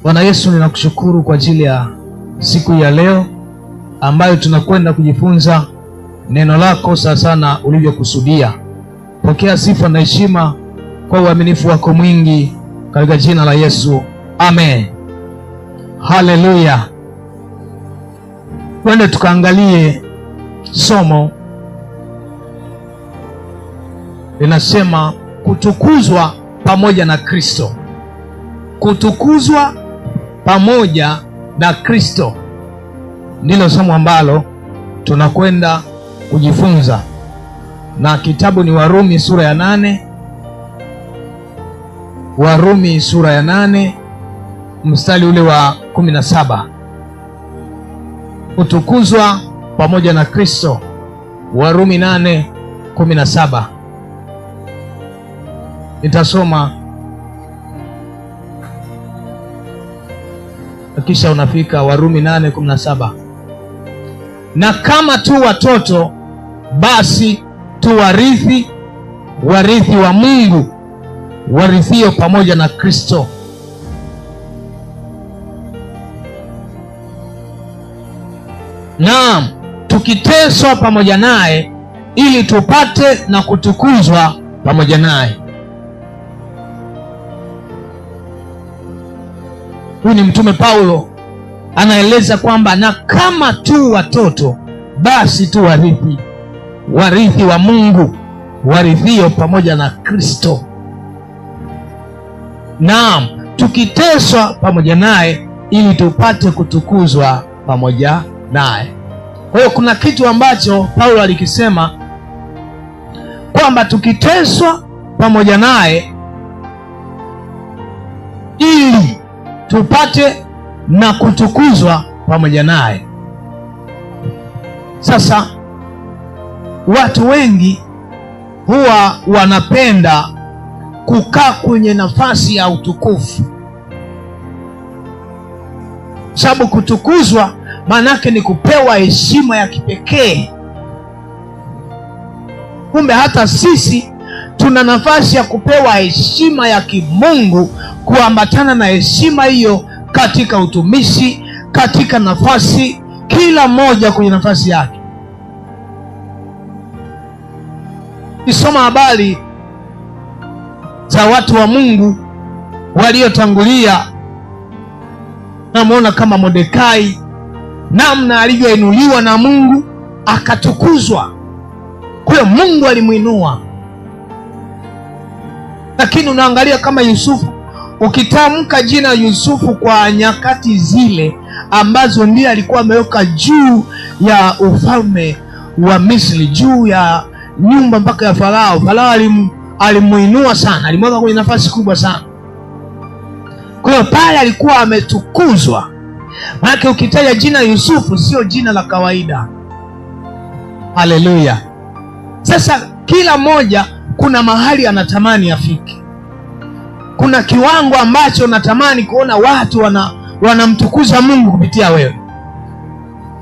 Bwana Yesu, ninakushukuru kwa ajili ya siku ya leo ambayo tunakwenda kujifunza neno lako sasa na ulivyokusudia. Pokea sifa na heshima kwa uaminifu wako mwingi katika jina la Yesu. Amen. Haleluya. Twende tukaangalie somo linasema kutukuzwa pamoja na Kristo. Kutukuzwa pamoja na Kristo ndilo somo ambalo tunakwenda kujifunza, na kitabu ni Warumi sura ya 8. Warumi sura ya 8 mstari ule wa 17. Kutukuzwa pamoja na Kristo. Warumi 8:17. Nitasoma kisha unafika Warumi 8:17. Na kama tu watoto, basi tu warithi, warithi wa Mungu, warithio pamoja na Kristo. Naam, tukiteswa pamoja naye ili tupate na kutukuzwa pamoja naye. Huyu ni Mtume Paulo anaeleza kwamba na kama tu watoto, basi tu warithi, warithi wa Mungu, warithio pamoja na Kristo. Naam, tukiteswa pamoja naye ili tupate kutukuzwa pamoja naye. Kwa hiyo kuna kitu ambacho Paulo alikisema kwamba tukiteswa pamoja naye ili tupate na kutukuzwa pamoja naye. Sasa watu wengi huwa wanapenda kukaa kwenye nafasi ya utukufu, sababu kutukuzwa maana yake ni kupewa heshima ya kipekee. Kumbe hata sisi tuna nafasi ya kupewa heshima ya kimungu, kuambatana na heshima hiyo katika utumishi, katika nafasi, kila mmoja kwenye nafasi yake. Nisoma habari za watu wa Mungu waliotangulia, namuona kama Mordekai, namna alivyoinuliwa na Mungu akatukuzwa. Kwa hiyo Mungu alimuinua. Lakini unaangalia kama Yusufu, ukitamka jina Yusufu kwa nyakati zile ambazo ndiye alikuwa ameweka juu ya ufalme wa Misri, juu ya nyumba mpaka ya Farao. Farao alimuinua sana, alimweka kwenye nafasi kubwa sana. Kwa hiyo pale alikuwa ametukuzwa. Maana ukitaja jina Yusufu sio jina la kawaida. Haleluya. Sasa kila mmoja kuna mahali anatamani afike. Kuna kiwango ambacho natamani kuona watu wanamtukuza Mungu kupitia wewe.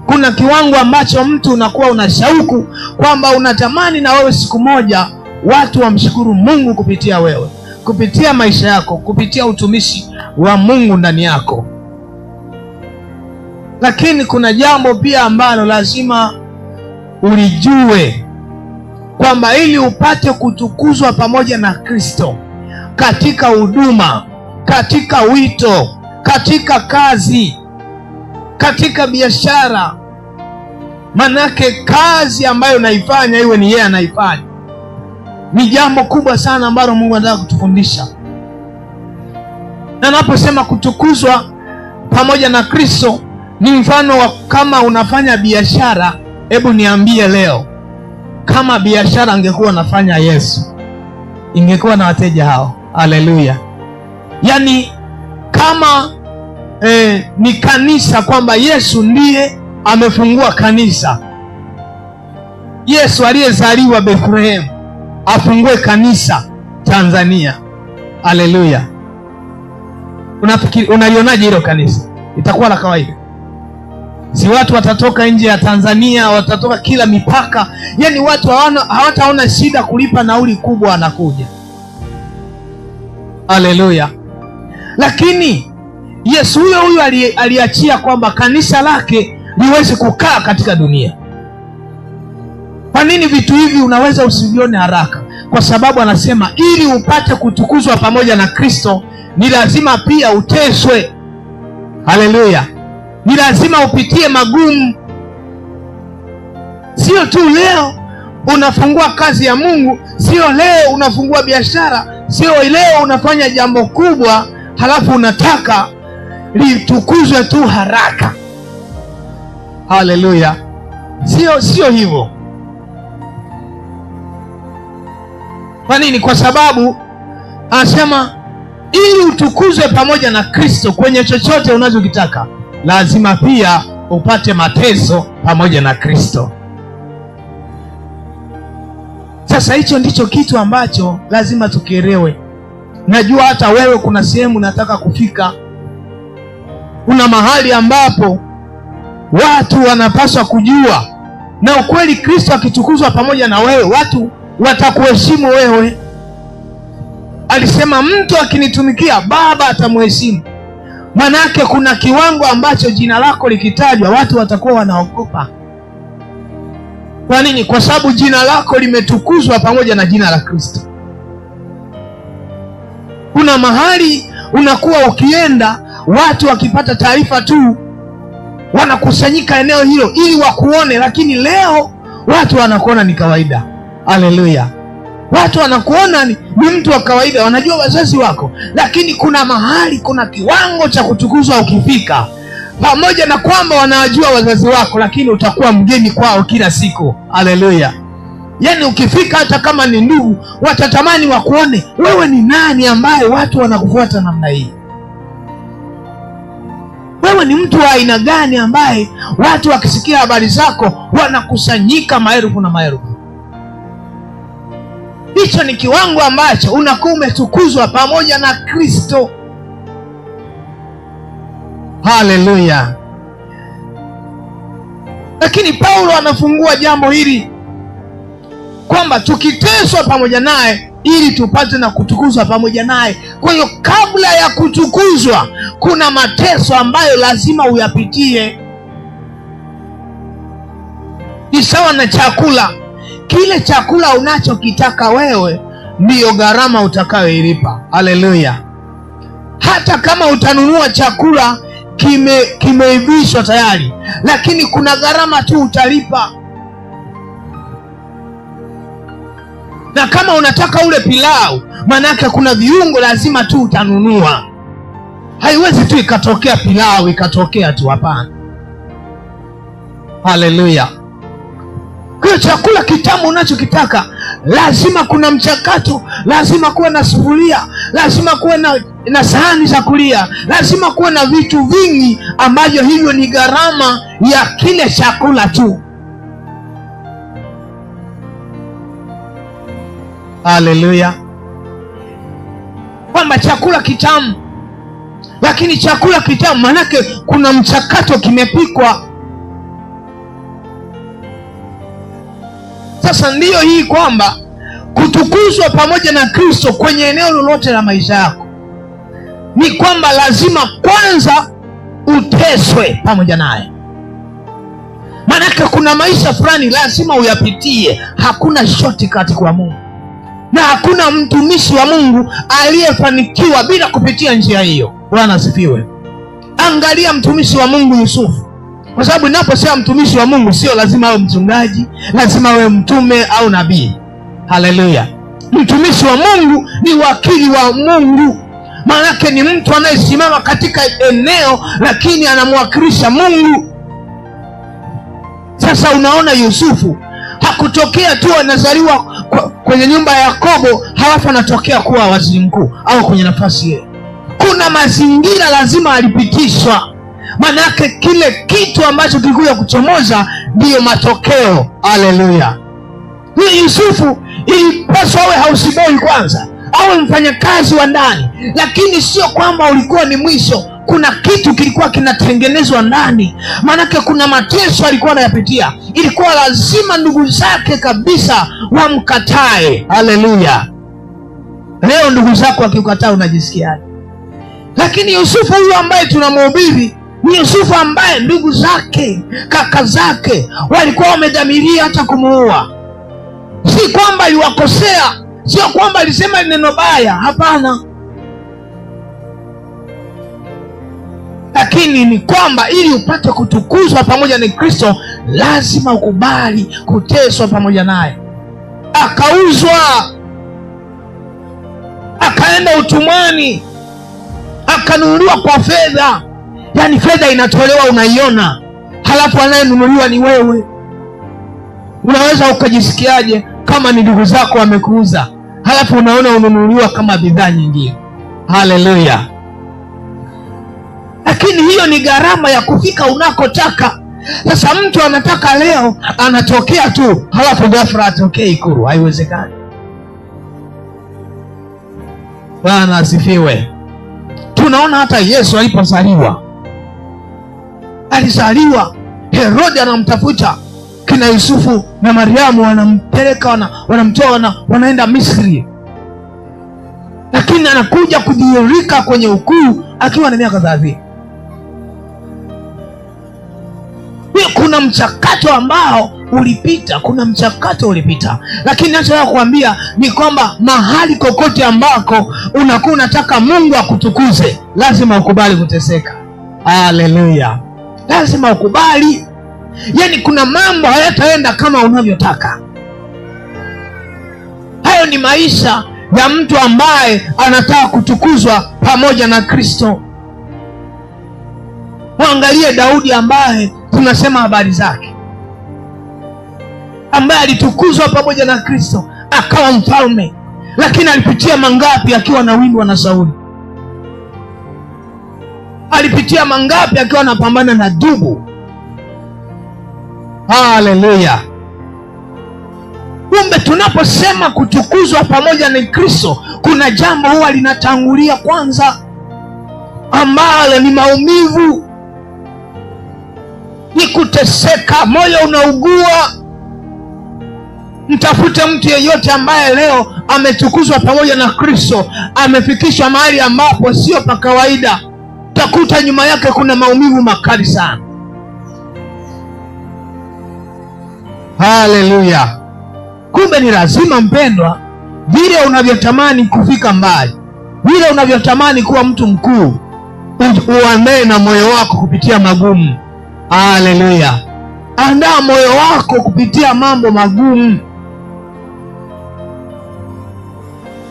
Kuna kiwango ambacho mtu unakuwa una shauku kwamba unatamani na wewe siku moja watu wamshukuru Mungu kupitia wewe, kupitia maisha yako, kupitia utumishi wa Mungu ndani yako. Lakini kuna jambo pia ambalo lazima ulijue, kwamba ili upate kutukuzwa pamoja na Kristo katika huduma, katika wito, katika kazi, katika biashara, manake kazi ambayo naifanya iwe ni yeye anaifanya, ni jambo kubwa sana ambalo Mungu anataka kutufundisha. Na naposema kutukuzwa pamoja na Kristo ni mfano wa kama unafanya biashara. Hebu niambie leo, kama biashara angekuwa nafanya Yesu, ingekuwa na wateja hao. Haleluya. Yaani kama ni kanisa, kwamba Yesu ndiye amefungua kanisa, Yesu aliyezaliwa Bethlehem afungue kanisa Tanzania. Haleluya. Unafikiri, unalionaje hilo kanisa? Itakuwa la kawaida? Si watu watatoka nje ya Tanzania, watatoka kila mipaka. Yaani watu hawataona shida kulipa nauli kubwa, wanakuja. Haleluya. Lakini Yesu huyo aliachia kwamba kanisa lake liweze kukaa katika dunia. Kwa nini vitu hivi unaweza usivione haraka? Kwa sababu anasema ili upate kutukuzwa pamoja na Kristo ni lazima pia uteswe. Haleluya! Ni lazima upitie magumu. Sio tu leo unafungua kazi ya Mungu, sio leo unafungua biashara, sio leo unafanya jambo kubwa halafu unataka litukuzwe tu haraka. Haleluya! Sio hivyo. Kwa nini? Kwa sababu anasema ili utukuzwe pamoja na Kristo kwenye chochote unachokitaka, lazima pia upate mateso pamoja na Kristo. Sasa hicho ndicho kitu ambacho lazima tukielewe. Najua hata wewe kuna sehemu unataka kufika. Kuna mahali ambapo watu wanapaswa kujua, na ukweli Kristo akitukuzwa pamoja na wewe, watu watakuheshimu wewe. Alisema mtu akinitumikia Baba atamheshimu. Manake kuna kiwango ambacho jina lako likitajwa watu watakuwa wanaogopa. Kwa nini? Kwa sababu jina lako limetukuzwa pamoja na jina la Kristo. Kuna mahali unakuwa ukienda, watu wakipata taarifa tu wanakusanyika eneo hilo ili wakuone, lakini leo watu wanakuona ni kawaida. Haleluya! Watu wanakuona ni mtu wa kawaida, wanajua wazazi wako, lakini kuna mahali, kuna kiwango cha kutukuzwa ukifika. Pamoja na kwamba wanawajua wazazi wako, lakini utakuwa mgeni kwao kila siku. Haleluya! Yaani ukifika, hata kama ni ndugu, watatamani wakuone wewe ni nani ambaye watu wanakufuata namna hii. Wewe ni mtu wa aina gani ambaye watu wakisikia habari zako wanakusanyika maelfu na maelfu. Hicho ni kiwango ambacho unakuwa umetukuzwa pamoja na Kristo. Haleluya! Lakini Paulo anafungua jambo hili kwamba tukiteswa pamoja naye ili tupate na kutukuzwa pamoja naye. Kwa hiyo kabla ya kutukuzwa kuna mateso ambayo lazima uyapitie. Ni sawa na chakula. Kile chakula unachokitaka wewe ndiyo gharama utakayoilipa. Haleluya! Hata kama utanunua chakula kimeivishwa tayari, lakini kuna gharama tu utalipa. Na kama unataka ule pilau, manake kuna viungo lazima tu utanunua. Haiwezi tu ikatokea pilau ikatokea tu, hapana. Haleluya! Kwa chakula kitamu unachokitaka lazima kuna mchakato, lazima kuwe na sufuria, lazima kuwe na sahani za kulia, lazima kuwe na vitu vingi ambavyo hivyo ni gharama ya kile chakula tu. Haleluya! Kwamba chakula kitamu, lakini chakula kitamu manake kuna mchakato kimepikwa. Sasa ndiyo hii kwamba kutukuzwa pamoja na Kristo kwenye eneo lolote la maisha yako ni kwamba lazima kwanza uteswe pamoja naye. Manake kuna maisha fulani lazima uyapitie. Hakuna shortcut kwa Mungu, na hakuna mtumishi wa Mungu aliyefanikiwa bila kupitia njia hiyo. Bwana asifiwe. Angalia mtumishi wa Mungu Yusufu. Kwa sababu ninaposema mtumishi wa Mungu sio lazima awe mchungaji, lazima awe mtume au nabii. Haleluya! Mtumishi wa Mungu ni wakili wa Mungu. Maana yake ni mtu anayesimama katika eneo lakini anamwakilisha Mungu. Sasa unaona, Yusufu hakutokea tu anazaliwa kwenye nyumba ya Yakobo halafu anatokea kuwa waziri mkuu au kwenye nafasi hiyo. Kuna mazingira lazima alipitishwa. Maana yake kile kitu ambacho kilikuja kuchomoza ndiyo matokeo. Haleluya! Huyu Yusufu ilipaswa awe houseboy kwanza, awe mfanyakazi wa ndani, lakini sio kwamba ulikuwa ni mwisho. Kuna kitu kilikuwa kinatengenezwa ndani. Maanake kuna mateso alikuwa anayapitia. Ilikuwa lazima ndugu zake kabisa wamkatae. Haleluya! Leo ndugu zako wakikukataa unajisikiaje? Lakini Yusufu huyu ambaye tunamhubiri ni Yusufu ambaye ndugu zake, kaka zake walikuwa wamedhamiria hata kumuua. Si kwamba aliwakosea, sio kwamba alisema neno baya, hapana. Lakini ni kwamba ili upate kutukuzwa pamoja na Kristo, lazima ukubali kuteswa pamoja naye. Akauzwa, akaenda utumwani, akanunuliwa kwa fedha. Yaani fedha inatolewa unaiona, halafu anayenunuliwa ni wewe. Unaweza ukajisikiaje kama ni ndugu zako wamekuuza, halafu unaona ununuliwa kama bidhaa nyingine? Haleluya! Lakini hiyo ni gharama ya kufika unakotaka. Sasa mtu anataka leo anatokea tu, halafu ghafla atokee Ikulu. Haiwezekani. Bwana asifiwe. Tunaona hata Yesu alipozaliwa, alizaliwa, Herode anamtafuta, kina Yusufu na Mariamu wanampeleka, wanamtoa, wanaenda Misri, lakini anakuja kudhihirika kwenye ukuu akiwa na miaka 30. Kuna mchakato ambao ulipita, lakini nachotaka kuambia ni kwamba mahali kokote ambako unakuwa unataka Mungu akutukuze, lazima ukubali kuteseka. Haleluya! Lazima ukubali. Yaani kuna mambo hayataenda kama unavyotaka. Hayo ni maisha ya mtu ambaye anataka kutukuzwa pamoja na Kristo. Muangalie Daudi ambaye tunasema habari zake, ambaye alitukuzwa pamoja na Kristo akawa mfalme, lakini alipitia mangapi akiwa anawindwa na Sauli? Alipitia mangapi akiwa anapambana na dubu? Haleluya! Kumbe tunaposema kutukuzwa pamoja na Kristo, kuna jambo huwa linatangulia kwanza, ambalo ni maumivu, ni kuteseka, moyo unaugua. Mtafute mtu yeyote ambaye leo ametukuzwa pamoja na Kristo, amefikishwa mahali ambapo sio pa kawaida, utakuta nyuma yake kuna maumivu makali sana. Haleluya! Kumbe ni lazima, mpendwa, vile unavyotamani kufika mbali, vile unavyotamani kuwa mtu mkuu, uandae na moyo wako kupitia magumu. Haleluya! Andaa moyo wako kupitia mambo magumu.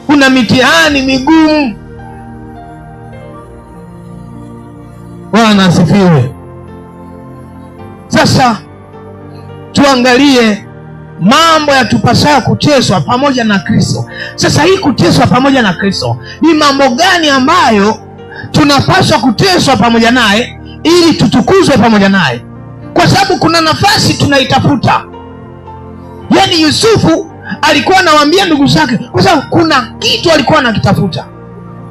Kuna mitihani migumu. Bwana asifiwe. Sasa tuangalie mambo yatupasayo kuteswa pamoja na Kristo. Sasa hii kuteswa pamoja na Kristo ni mambo gani ambayo tunapaswa kuteswa pamoja naye ili tutukuzwe pamoja naye? Kwa sababu kuna nafasi tunaitafuta. Yaani Yusufu alikuwa anawaambia ndugu zake, kwa sababu kuna kitu alikuwa anakitafuta.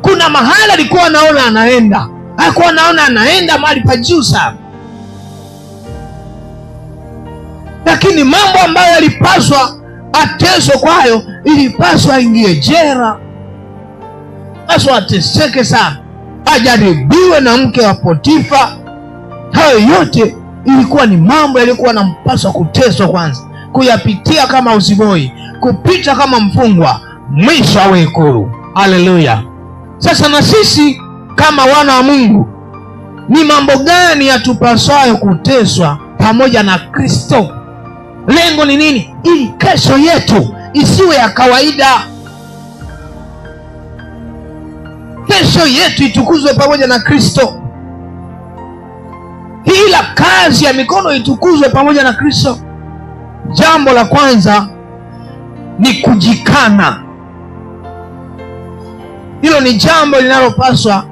Kuna mahali alikuwa anaona anaenda, alikuwa anaona anaenda mahali pa juu sana, lakini mambo ambayo alipaswa ateswe kwayo, ilipaswa aingie jela, paswa ateseke sana, ajaribiwe na mke wa Potifa. Hayo yote ilikuwa ni mambo yalikuwa anampaswa kuteswa kwanza, kuyapitia kama uziboi, kupita kama mfungwa, mwisho awe Ikulu. Haleluya! Sasa na sisi kama wana wa Mungu, ni mambo gani yatupasayo kuteswa pamoja na Kristo? Lengo ni nini? Ili kesho yetu isiwe ya kawaida, kesho yetu itukuzwe pamoja na Kristo. Kila kazi ya mikono itukuzwe pamoja na Kristo. Jambo la kwanza ni kujikana. Hilo ni jambo linalopaswa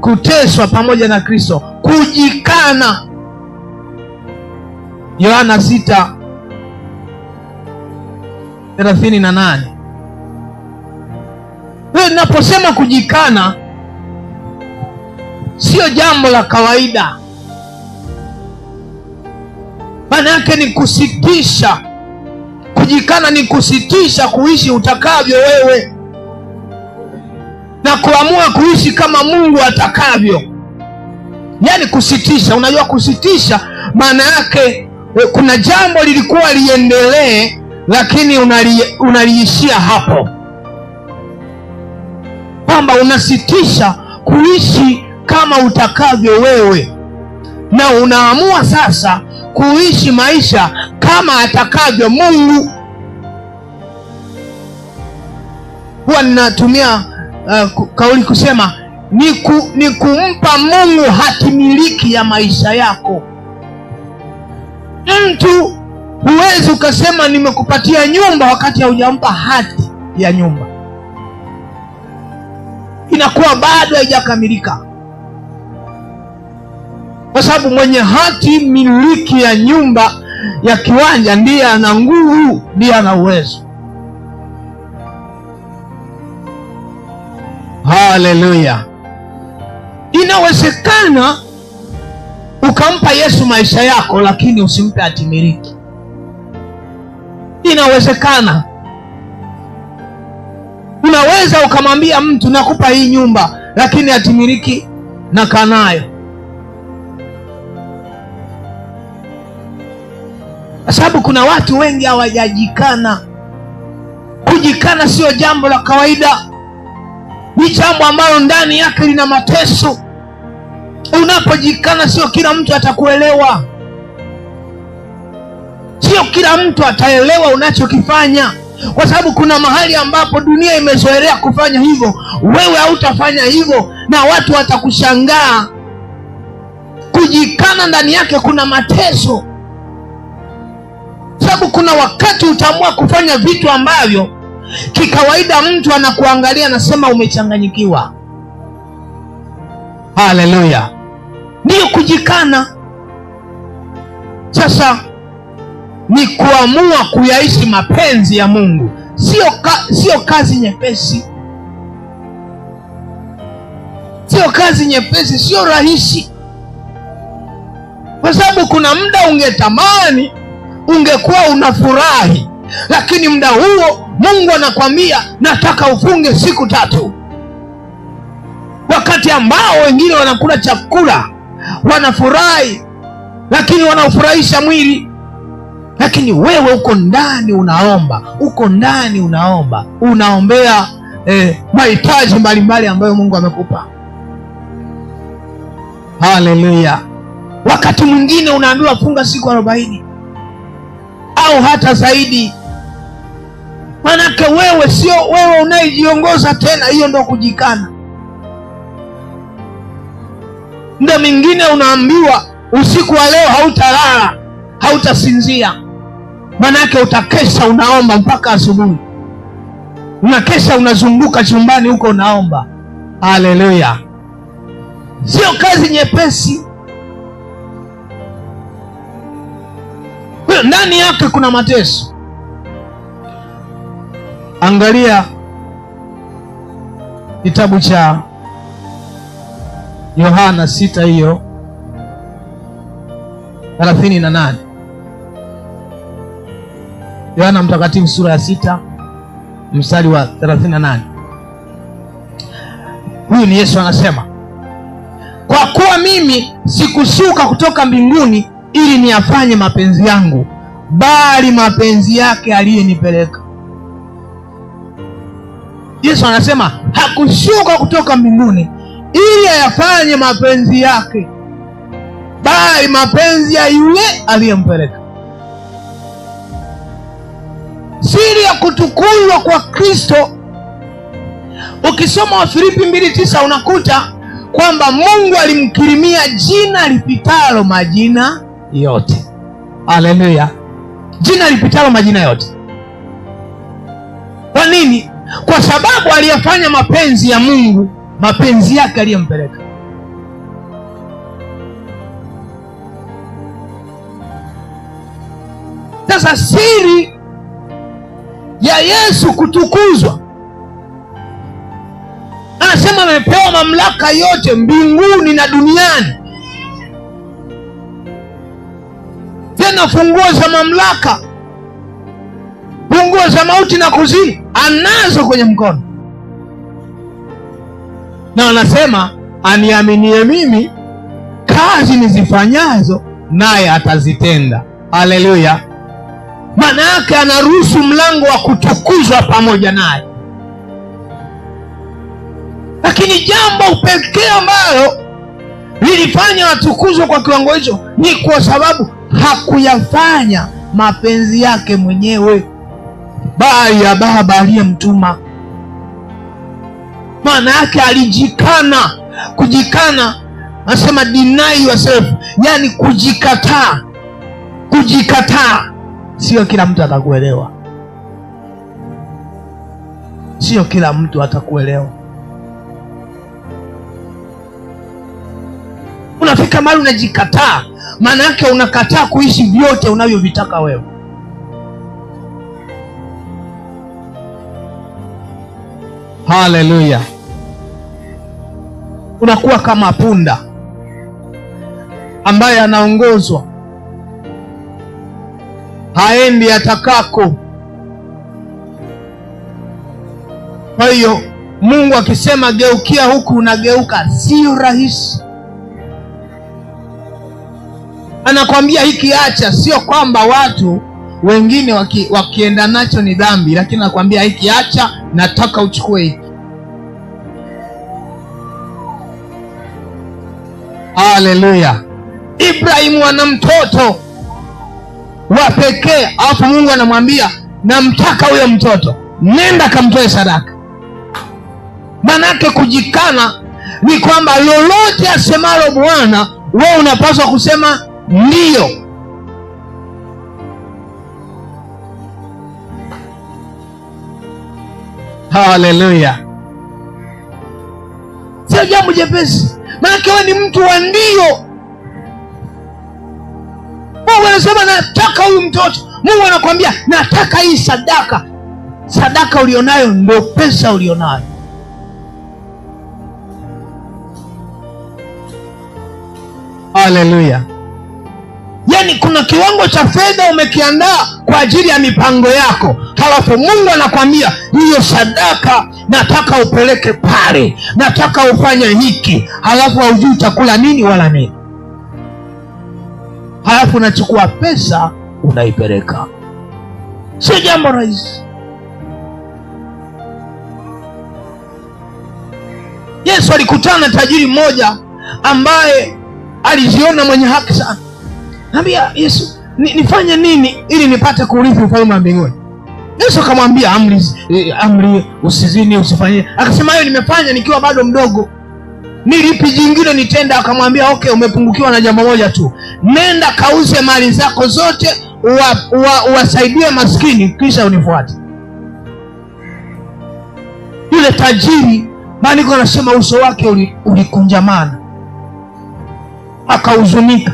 kuteswa pamoja na Kristo, kujikana. Yohana 6:38. Ninaposema kujikana, sio jambo la kawaida. Maana yake ni kusitisha. Kujikana ni kusitisha kuishi utakavyo wewe. na kuamua kuishi kama Mungu atakavyo. Yaani kusitisha. Unajua kusitisha maana yake kuna jambo lilikuwa liendelee, lakini unaliishia hapo, kwamba unasitisha kuishi kama utakavyo wewe na unaamua sasa kuishi maisha kama atakavyo Mungu. Huwa ninatumia kauli kusema ni kumpa Mungu hatimiliki ya maisha yako. Mtu huwezi ukasema nimekupatia nyumba wakati haujampa hati ya nyumba, inakuwa bado haijakamilika, kwa sababu mwenye hati miliki ya nyumba ya kiwanja ndiye ana nguvu, ndiye ana uwezo. Haleluya! Inawezekana ukampa Yesu maisha yako, lakini usimpe hatimiliki. Inawezekana. Unaweza ukamwambia mtu nakupa hii nyumba, lakini hatimiliki nakaa nayo. Kwa sababu kuna watu wengi hawajajikana. Kujikana sio jambo la kawaida, ni jambo ambalo ndani yake lina mateso. Unapojikana, sio kila mtu atakuelewa, sio kila mtu ataelewa unachokifanya, kwa sababu kuna mahali ambapo dunia imezoelea kufanya hivyo, wewe hautafanya hivyo na watu watakushangaa. Kujikana ndani yake kuna mateso, sababu kuna wakati utaamua kufanya vitu ambavyo kikawaida mtu anakuangalia anasema umechanganyikiwa. Haleluya! Ndiyo kujikana. Sasa ni kuamua kuyaishi mapenzi ya Mungu. Sio kazi nyepesi, sio kazi nyepesi, sio rahisi, kwa sababu kuna muda ungetamani ungekuwa unafurahi, lakini muda huo Mungu anakwambia nataka ufunge siku 3, wakati ambao wengine wanakula chakula wanafurahi, lakini wanaufurahisha mwili, lakini wewe uko ndani unaomba, unaombea mahitaji mbalimbali ambayo Mungu amekupa. Haleluya! Wakati mwingine unaambiwa funga siku 40 au hata zaidi. Manake wewe sio wewe unayejiongoza tena, hiyo ndio kujikana. Ndio mingine unaambiwa usiku wa leo hautalala, hautasinzia, manake utakesha unaomba mpaka asubuhi. Unakesha unazunguka chumbani huko unaomba. Haleluya! Sio kazi nyepesi. Ndani yake kuna mateso. Angalia kitabu cha Yohana 6 hiyo 38. Yohana Mtakatifu sura ya 6 mstari wa 38. Huyu ni Yesu anasema, kwa kuwa mimi sikushuka kutoka mbinguni ili niyafanye mapenzi yangu, bali mapenzi yake aliyenipeleka. Yesu anasema hakushuka kutoka mbinguni ili ayafanye mapenzi yake, bali mapenzi ya yule aliyempeleka. Siri ya kutukuzwa kwa Kristo, ukisoma Wafilipi 2:9 unakuta kwamba Mungu alimkirimia jina lipitalo majina yote. Haleluya! Jina lipitalo majina yote. Kwa nini? Kwa sababu aliyafanya mapenzi ya Mungu, mapenzi yake aliyempeleka. Sasa siri ya Yesu kutukuzwa, anasema amepewa mamlaka yote mbinguni na duniani. Tena funguo za mamlaka, funguo za mauti na kuzimu anazo kwenye mkono. na wanasema aniaminie mimi, kazi nizifanyazo naye atazitenda. Haleluya! Maana yake anaruhusu mlango wa kutukuzwa pamoja naye. Lakini jambo pekee ambalo lilifanya watukuzwe kwa kiwango hicho ni kwa sababu hakuyafanya mapenzi yake mwenyewe, bali ya Baba aliyemtuma. Maana yake alijikana. Kujikana, nasema deny yourself, yani kujikataa. Kujikataa. Sio kila mtu atakuelewa, sio kila mtu atakuelewa. Unafika mahali unajikataa, maana yake unakataa kuishi vyote unavyovitaka wewe. Haleluya! Unakuwa kama punda ambaye anaongozwa, haendi atakako. Kwa hiyo Mungu akisema geukia huku, unageuka, sio rahisi. Anakwambia hiki acha, sio kwamba watu wengine wakienda nacho ni dhambi, lakini anakwambia hiki acha, nataka uchukue hiki. Haleluya! Ibrahimu ana mtoto wa pekee, alafu Mungu anamwambia namtaka huyo mtoto, nenda kamtoe sadaka. Manake kujikana ni kwamba lolote asemalo Bwana, wewe unapaswa kusema ndiyo. Haleluya! Sio jambo jepesi, manake wewe ni mtu wa ndio. Mungu anasema nataka huyu mtoto. Mungu anakuambia nataka hii sadaka. Sadaka ulionayo ndio pesa ulionayo. Haleluya! Yaani kuna kiwango cha fedha umekiandaa kwa ajili ya mipango yako, halafu Mungu anakuambia hiyo sadaka nataka upeleke pale, nataka ufanye hiki, halafu haujui utakula nini wala nini, halafu unachukua pesa unaipeleka. Sio jambo rahisi. Yesu alikutana na tajiri mmoja ambaye alijiona mwenye haki sana. Naambia Yesu, nifanye nini ili nipate kurithi ufalme wa mbinguni? Yesu akamwambia amri usizini, usifanye. Akasema hayo nimefanya nikiwa bado mdogo, ni lipi jingine nitenda? Akamwambia okay, umepungukiwa na jambo moja tu, nenda kauze mali zako zote, uwasaidie maskini, kisha unifuate. Yule tajiri, maandiko yanasema uso wake ulikunjamana, akahuzunika.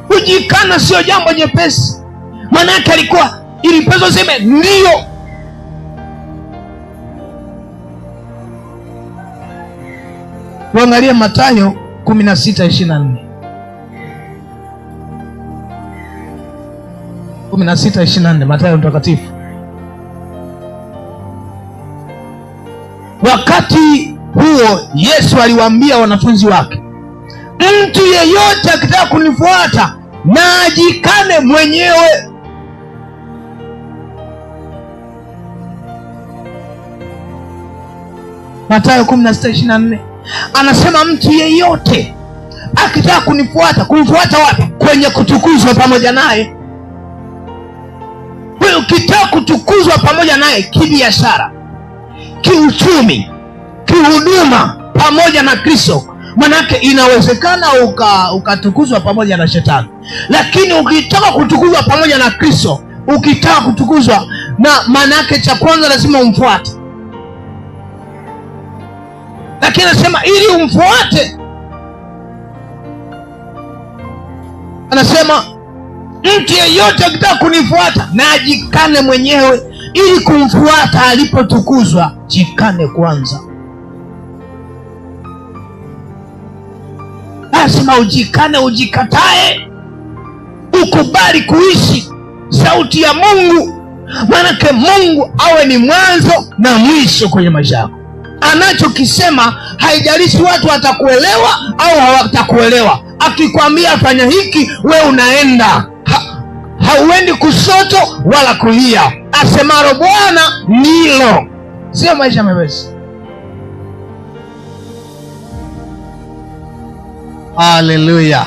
Kujikana sio jambo jepesi, maana yake alikuwa ili pesa sema ndio. Tuangalie Mathayo 16:24. 16:24, Mathayo mtakatifu. Wakati huo Yesu aliwaambia wanafunzi wake, mtu yeyote akitaka kunifuata na ajikane mwenyewe. Mathayo 16:24 anasema mtu yeyote akitaka kunifuata. Kunifuata wapi? Kwenye kutukuzwa pamoja naye. Wewe ukitaka kutukuzwa pamoja naye kibiashara, kiuchumi, kihuduma pamoja na Kristo, manake inawezekana ukatukuzwa pamoja na shetani. Lakini ukitaka kutukuzwa pamoja na Kristo, ukitaka kutukuzwa na, manake cha kwanza lazima umfuate. Lakini anasema ili umfuate, anasema mtu yeyote akitaka kunifuata na ajikane mwenyewe. Ili kumfuata alipotukuzwa, jikane kwanza. Lazima ujikane, ujikatae, ukubali kuishi sauti ya Mungu. Maanake Mungu awe ni mwanzo na mwisho kwenye maisha yako. anachokisema haijalishi watu watakuelewa au hawatakuelewa. Akikwambia fanya hiki, we unaenda, hauendi kusoto wala kulia. Asemalo Bwana ndilo. Sio maisha mepesi. Haleluya.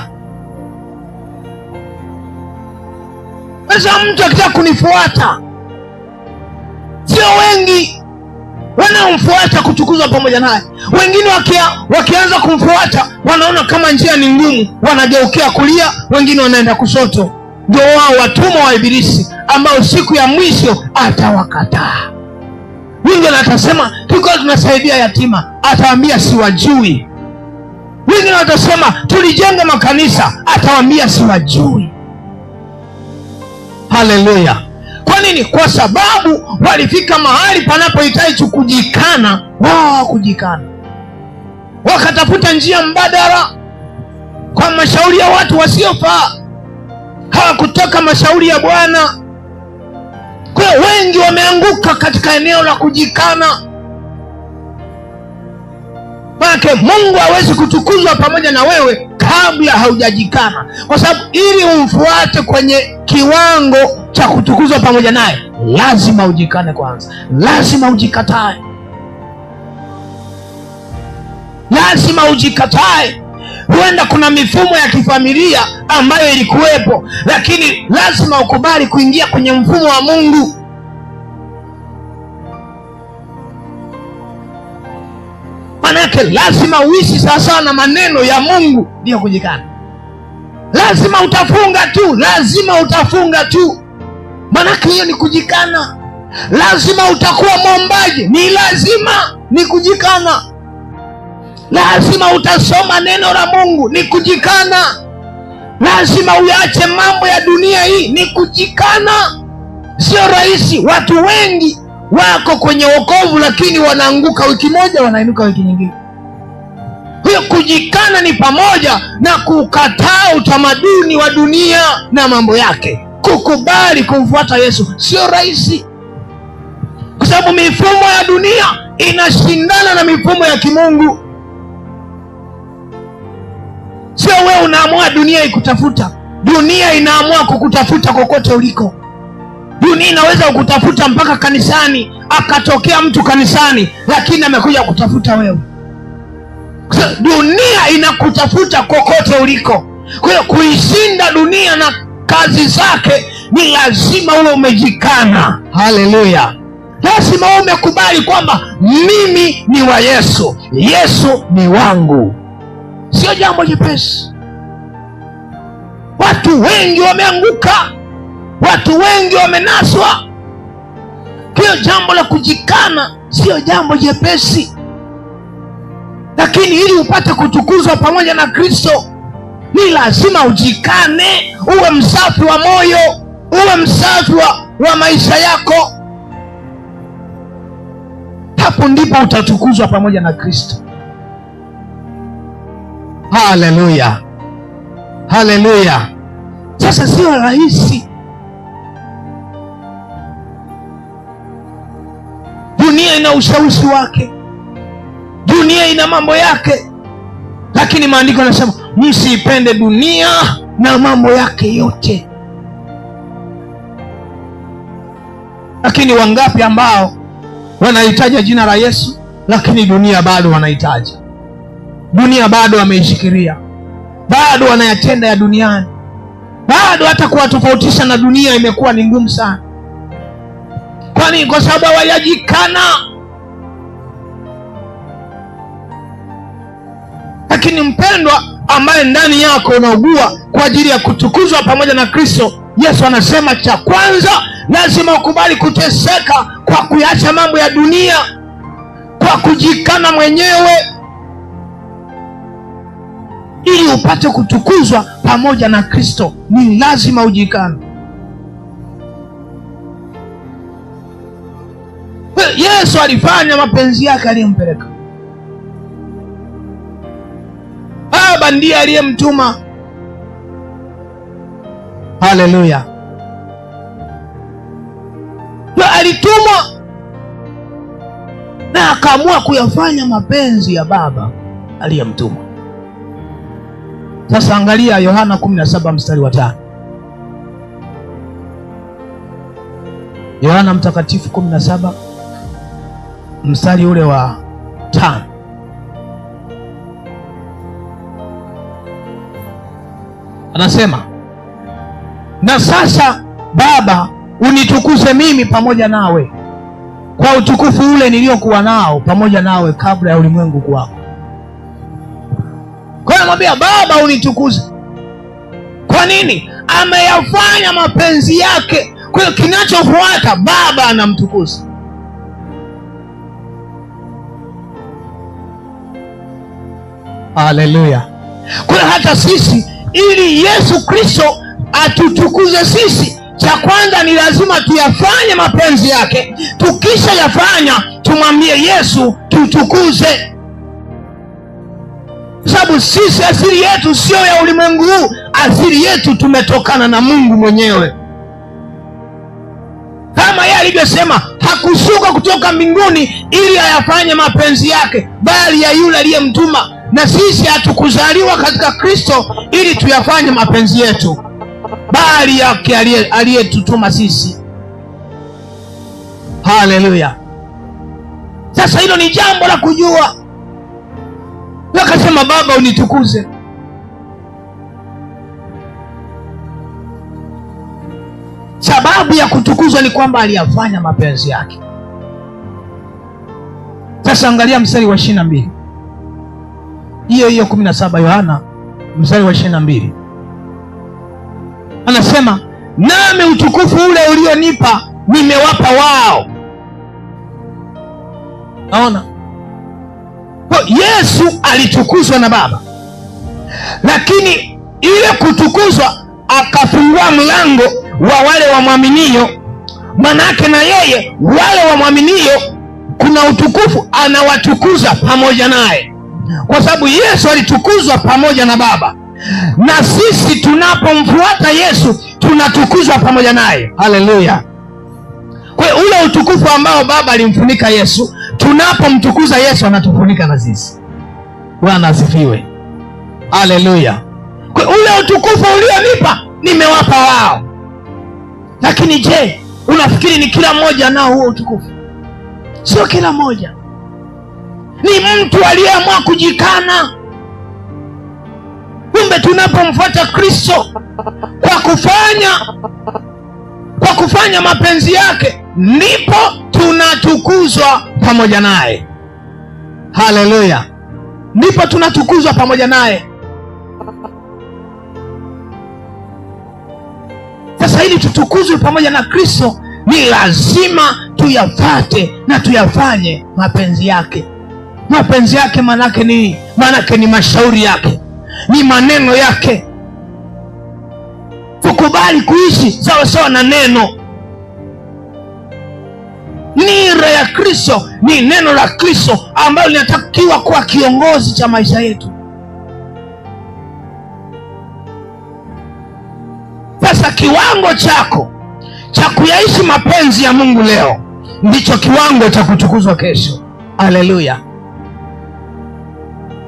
Sasa mtu akitaka kunifuata, sio wengi wanaomfuata kutukuzwa pamoja naye. Wengine wakianza kumfuata wanaona kama njia ni ngumu, wanageukia kulia, wengine wanaenda kushoto. Ndio wao watumwa wa Ibilisi ambao siku ya mwisho atawakataa. Wengine atasema tulikuwa tunasaidia yatima, atawaambia siwajui. Wengine watasema tulijenga makanisa, atawaambia siwajui. Haleluya. Kwa nini? Kwa sababu walifika mahali panapohitaji kujikana, wao hawakujikana, wakatafuta njia mbadala kwa mashauri ya watu wasiofaa, hawakutaka mashauri ya Bwana. Kwa hiyo wengi wameanguka katika eneo la kujikana. Maana Mungu hawezi kutukuzwa pamoja na wewe kabla haujajikana, kwa sababu ili umfuate kwenye kiwango cha kutukuzwa pamoja naye, lazima ujikane kwanza, lazima ujikatae, lazima ujikatae. Huenda kuna mifumo ya kifamilia ambayo ilikuwepo, lakini lazima ukubali kuingia kwenye mfumo wa Mungu. Manake lazima uishi sawasawa na maneno ya Mungu, ndio kujikana. Lazima utafunga tu, lazima utafunga tu, manake hiyo ni kujikana. Lazima utakuwa mwombaji, ni lazima, ni kujikana. Lazima utasoma neno la Mungu, ni kujikana. Lazima uache mambo ya dunia hii, ni kujikana. Sio rahisi. Watu wengi wako kwenye wokovu lakini wanaanguka wiki moja, wanainuka wiki nyingine. Hiyo kujikana ni pamoja na kukataa utamaduni wa dunia na mambo yake, kukubali kumfuata Yesu. Sio rahisi, kwa sababu mifumo ya dunia inashindana na mifumo ya kimungu. Sio wewe unaamua dunia ikutafuta, dunia inaamua kukutafuta kokote uliko. Dunia inaweza kukutafuta mpaka kanisani, akatokea mtu kanisani lakini amekuja kutafuta wewe. Dunia inakutafuta kokote uliko. Kwa hiyo kuishinda dunia na kazi zake ni lazima uwe umejikana. Haleluya. Lazima uwe umekubali kwamba mimi ni wa Yesu, Yesu ni wangu. Sio jambo jepesi. Watu wengi wameanguka, watu wengi wamenaswa. Hiyo jambo la kujikana sio jambo jepesi, lakini ili upate kutukuzwa pamoja na Kristo ni lazima ujikane, uwe msafi wa moyo, uwe msafi wa maisha yako. Hapo ndipo utatukuzwa pamoja na Kristo. Haleluya, haleluya. Sasa sio rahisi. Dunia ina ushawishi wake, dunia ina mambo yake, lakini maandiko yanasema msiipende dunia na mambo yake yote. Lakini wangapi ambao wanahitaji jina la Yesu, lakini dunia bado wanahitaji, dunia bado wameishikilia, bado wanayatenda ya duniani, bado hata kuwatofautisha na dunia imekuwa ni ngumu sana. Kwani kwa sababu hawajajikana. Lakini mpendwa, ambaye ndani yako unaugua kwa ajili ya kutukuzwa pamoja na Kristo, Yesu anasema cha kwanza lazima ukubali kuteseka kwa kuacha mambo ya dunia, kwa kujikana mwenyewe, ili upate kutukuzwa pamoja na Kristo. Ni lazima ujikane. Yesu alifanya mapenzi yake aliyempeleka. Baba ndiye aliyemtuma. Haleluya. Alitumwa na akaamua kuyafanya mapenzi ya Baba aliyemtuma. Sasa angalia Yohana 17 mstari wa 5. Yohana mtakatifu 17 mstari ule wa 5. Anasema, na sasa Baba, unitukuze mimi pamoja nawe kwa utukufu ule niliokuwa nao pamoja nawe kabla ya ulimwengu kuwako. Kwa hiyo anamwambia Baba unitukuze. Kwa nini? Ameyafanya mapenzi yake. Kwa hiyo kinachofuata, Baba anamtukuza. Haleluya. Kwa hiyo hata sisi, ili Yesu Kristo atutukuze sisi, cha kwanza ni lazima tuyafanye mapenzi yake. Tukisha yafanya, tumwambie Yesu tutukuze, sababu sisi asili yetu sio ya ulimwengu huu. Asili yetu tumetokana na Mungu mwenyewe, kama yeye alivyosema, hakushuka kutoka mbinguni ili ayafanye mapenzi yake, bali ya yule aliyemtuma. Na sisi hatukuzaliwa katika Kristo ili tuyafanye mapenzi yetu, bali yake aliyetutuma sisi. Haleluya. Sasa hilo ni jambo la kujua. Wakasema Baba unitukuze. Sababu ya kutukuzwa ni kwamba aliyafanya mapenzi yake. Sasa angalia mstari wa 22. Hiyo 17 Yohana mstari wa 22. Anasema, nami utukufu ule ulionipa nimewapa wao. Naona Yesu alitukuzwa na Baba, lakini ile kutukuzwa akafungua mlango wa wale wamwaminio. Manake na yeye wale wamwaminio kuna utukufu anawatukuza pamoja naye, kwa sababu Yesu alitukuzwa pamoja na Baba, na sisi tunapomfuata Yesu tunatukuzwa pamoja naye. Haleluya. Kwa hiyo ule utukufu ambao Baba alimfunika Yesu, tunapomtukuza Yesu anatufunika na sisi. Bwana asifiwe. Haleluya. Kwa hiyo ule utukufu ulionipa nimewapa wao. Lakini je, unafikiri ni kila mmoja nao huo utukufu? Sio kila mmoja. Ni mtu aliyeamua kujikana. Kumbe tunapomfuata Kristo kwa kufanya mapenzi yake, ndipo tunatukuzwa pamoja naye. Haleluya. Ndipo tunatukuzwa pamoja naye. Sasa ili tutukuzwe pamoja na Kristo, ni lazima tuyafate na tuyafanye mapenzi yake. Mapenzi yake manake ni mashauri yake, ni maneno yake. Tukubali kuishi sawa sawa na neno. Nira ya Kristo ni neno la Kristo ambalo linatakiwa kuwa kiongozi cha maisha yetu. Sasa kiwango chako cha kuyaishi mapenzi ya Mungu leo ndicho kiwango cha kutukuzwa kesho. Haleluya.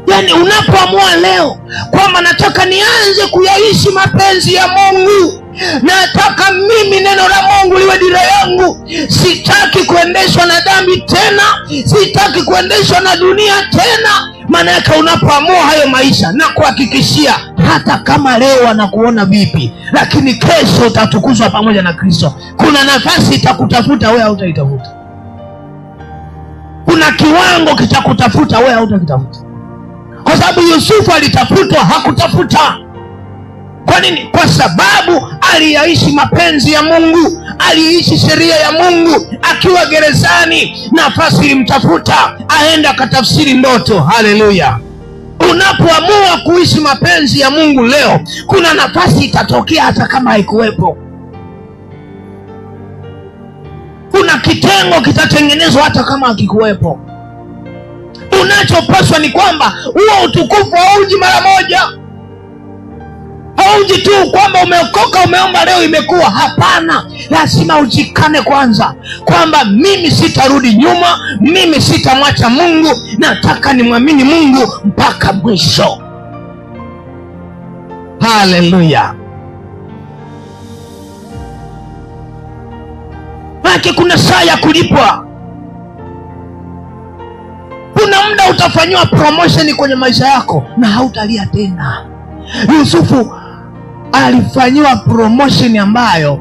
Yaani unapoamua leo kwamba nataka nianze kuyaishi mapenzi ya Mungu, nataka mimi neno la Mungu liwe dira yangu, sitaki kuendeshwa na dhambi tena, sitaki kuendeshwa na dunia tena. Maana yake unapoamua hayo maisha, na kuhakikishia hata kama leo wanakuona vipi, lakini kesho utatukuzwa pamoja na Kristo. Kuna nafasi itakutafuta wewe, hautaitafuta. Kuna kiwango kitakutafuta wewe, hautakitafuta. Kwa sababu Yusufu alitafutwa, hakutafuta. Kwa nini? Kwa sababu aliyaishi mapenzi ya Mungu, aliishi sheria ya Mungu. Akiwa gerezani, nafasi ilimtafuta aenda akatafsiri ndoto. Haleluya. Unapoamua kuishi mapenzi ya Mungu leo, kuna nafasi itatokea hata kama haikuwepo. Kuna kitengo kitatengenezwa hata kama hakikuwepo. Unachopaswa ni kwamba huo utukufu hauji mara moja, hauji tu kwamba umeokoka umeomba leo imekuwa. Hapana, lazima ujikane kwanza kwamba mimi sitarudi nyuma, mimi sitamwacha Mungu, nataka nimwamini Mungu mpaka mwisho. Haleluya. Maana kuna saa ya kulipwa. Kuna muda utafanywa promotion kwenye maisha yako na hautalia tena. Yusufu alifanywa promotion ambayo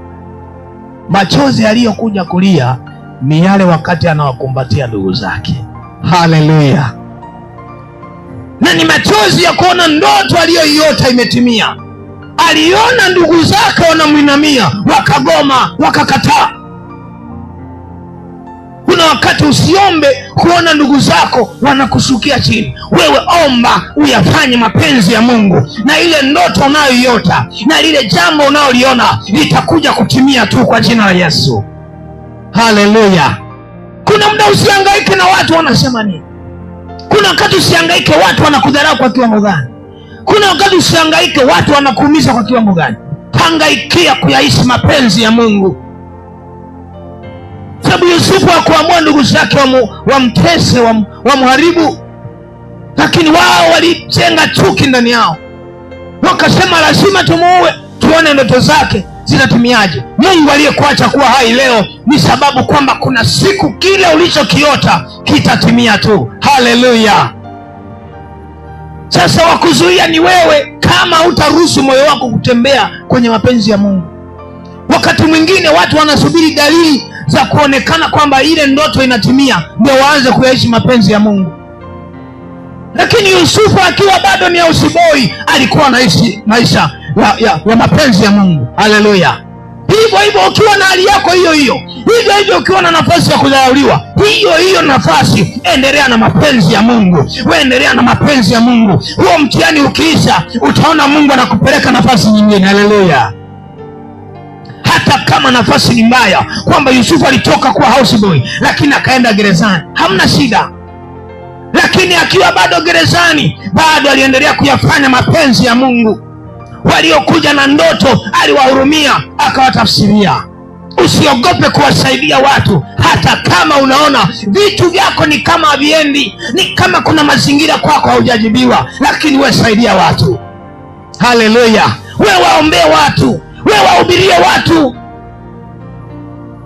machozi aliyokuja kulia ni yale wakati anawakumbatia ndugu zake. Haleluya. Na ni machozi ya kuona ndoto aliyoiota imetimia. Aliona ndugu zake wanamwinamia, wakagoma, wakakataa. Kuna wakati usiombe kuona ndugu zako wanakushukia chini. Wewe omba uyafanye mapenzi ya Mungu, na ile ndoto unayoiota na lile jambo unaloliona litakuja kutimia tu kwa jina la Yesu. Haleluya. Kuna muda usihangaike na watu wanasema nini. Kuna wakati usihangaike watu wanakudharau kwa kiwango gani. Kuna wakati usihangaike watu wanakuumiza kwa kiwango gani. Hangaikia kuyaishi mapenzi ya Mungu. Sababu Yusufu hakuamua ndugu zake wamtese, wamharibu, lakini wao walijenga chuki ndani yao. Wakasema lazima tumuue, tuone ndoto zake zinatimiaje. Mungu aliyekuacha kuwa hai leo ni sababu kwamba kuna siku kile ulichokiota kitatimia tu. Haleluya. Sasa wakuzuia ni wewe, kama utaruhusu moyo wako kutembea kwenye mapenzi ya Mungu. Wakati mwingine watu wanasubiri dalili za kuonekana kwamba ile ndoto inatimia ndio waanze kuyaishi mapenzi ya Mungu. Lakini Yusufu akiwa bado ni houseboy alikuwa anaishi maisha ya mapenzi ya Mungu. Haleluya. Hivyo hivyo ukiwa na hali yako hiyo hiyo, hivyo hivyo ukiwa na nafasi ya kudharauliwa, hiyo hiyo nafasi, endelea na mapenzi ya Mungu. Wewe endelea na mapenzi ya Mungu. Huo mtihani ukiisha, utaona Mungu anakupeleka nafasi nyingine. Haleluya. Hata kama nafasi ni mbaya, kwamba Yusufu alitoka kuwa houseboy lakini akaenda gerezani, hamna shida. Lakini akiwa bado gerezani, bado aliendelea kuyafanya mapenzi ya Mungu. Waliokuja na ndoto aliwahurumia, akawatafsiria. Usiogope kuwasaidia watu, hata kama unaona vitu vyako ni kama haviendi, ni kama kuna mazingira kwako haujajibiwa, lakini wewe saidia watu. Haleluya. Wewe waombee watu, wewe wahubirie watu.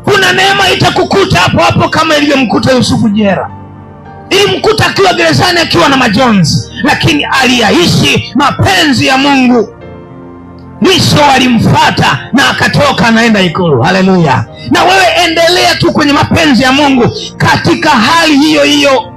Kuna neema itakukuta hapo hapo kama ilivyomkuta Yusufu jela. Ilimkuta akiwa gerezani akiwa na majonzi, lakini aliyaishi mapenzi ya Mungu. Mwisho alimfuata na akatoka anaenda ikulu. Haleluya. Na wewe endelea tu kwenye mapenzi ya Mungu katika hali hiyo hiyo.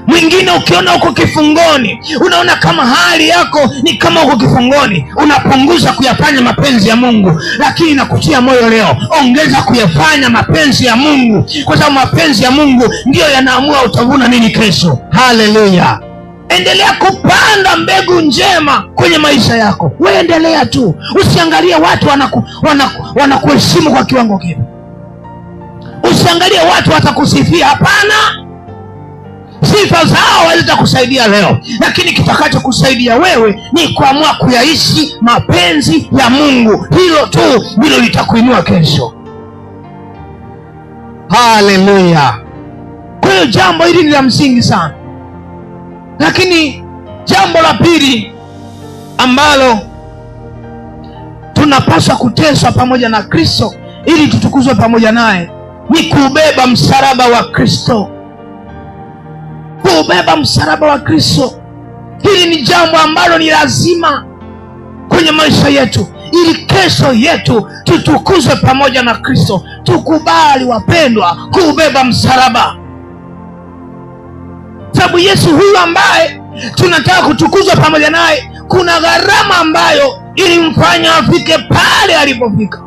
Mwingine ukiona uko kifungoni, unaona kama hali yako ni kama uko kifungoni, unapunguza kuyafanya mapenzi ya Mungu, lakini nakutia moyo leo, ongeza kuyafanya mapenzi ya Mungu, kwa sababu mapenzi ya Mungu ndiyo yanaamua utavuna nini kesho. Haleluya. Endelea kupanda mbegu njema kwenye maisha yako. Wewe endelea tu, usiangalie watu wanakuheshimu kwa kiwango kipi. Usiangalie watu watakusifia. Hapana. Sifa zao hazitakusaidia leo, lakini kitakachokusaidia wewe ni kuamua kuyaishi mapenzi ya Mungu. Hilo tu ndilo litakuinua kesho. Haleluya. Kwa hiyo jambo hili ni la msingi sana. Lakini jambo la pili ambalo tunapaswa kuteswa pamoja na Kristo ili tutukuzwe pamoja naye ni kubeba msalaba wa Kristo. Kubeba msalaba wa Kristo. Hili ni jambo ambalo ni lazima kwenye maisha yetu, ili kesho yetu tutukuzwe pamoja na Kristo. Tukubali wapendwa, kubeba msalaba. Sababu Yesu huyu ambaye tunataka kutukuzwa pamoja naye, kuna gharama ambayo ilimfanya afike pale alipofika.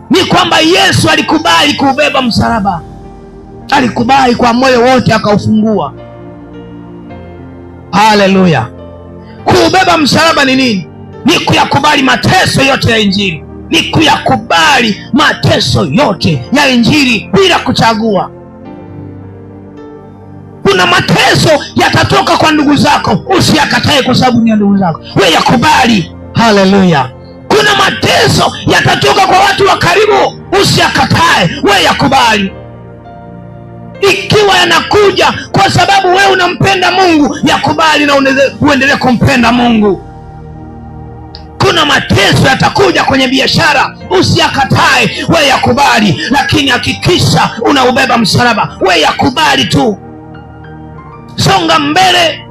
Ni kwamba Yesu alikubali kubeba msalaba. Alikubali kwa moyo wote, akaufungua. Haleluya. Kubeba msalaba ni nini? Ni kuyakubali mateso yote ya Injili. Ni kuyakubali mateso yote ya Injili bila kuchagua. Kuna mateso yatatoka kwa ndugu zako, usiyakatae kwa sababu ni ndugu zako. Wewe yakubali. Haleluya. Kuna mateso yatatoka kwa watu wa karibu, usiyakatae, wewe yakubali. Ikiwa yanakuja kwa sababu wewe unampenda Mungu, yakubali na uendelee kumpenda Mungu. Kuna mateso yatakuja kwenye biashara, usiyakatae, wewe yakubali, lakini hakikisha unaubeba msalaba. Wewe yakubali tu, songa mbele,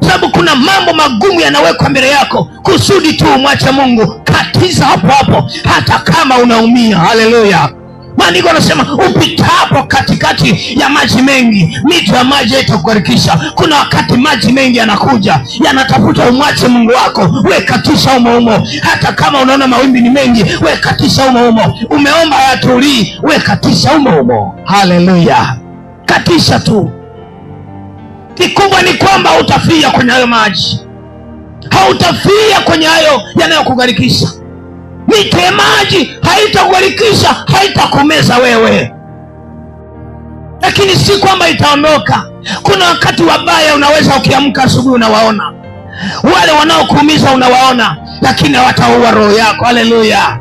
sababu kuna mambo magumu yanawekwa mbele yako kusudi tu umwache Mungu. Katiza hapo hapo hata kama unaumia. Haleluya. Maandiko yanasema upitapo katikati ya maji mengi, mito ya maji haitakugarikisha. Kuna wakati maji mengi yanakuja, yanatafuta umwache Mungu wako, we katisha umo umo. Hata kama unaona mawimbi ni mengi, we katisha umo umo. Umeomba hayatulii, we katisha umo umo. Haleluya. Katisha tu. Kikubwa ni kwamba hautafia kwenye hayo maji, hautafia kwenye hayo yanayokugarikisha. Mito ya maji haitakugarikisha, haitakumeza wewe, lakini si kwamba itaondoka. Kuna wakati wabaya unaweza ukiamka asubuhi unawaona, wale wanaokuumiza unawaona, lakini hawataua roho yako. Haleluya.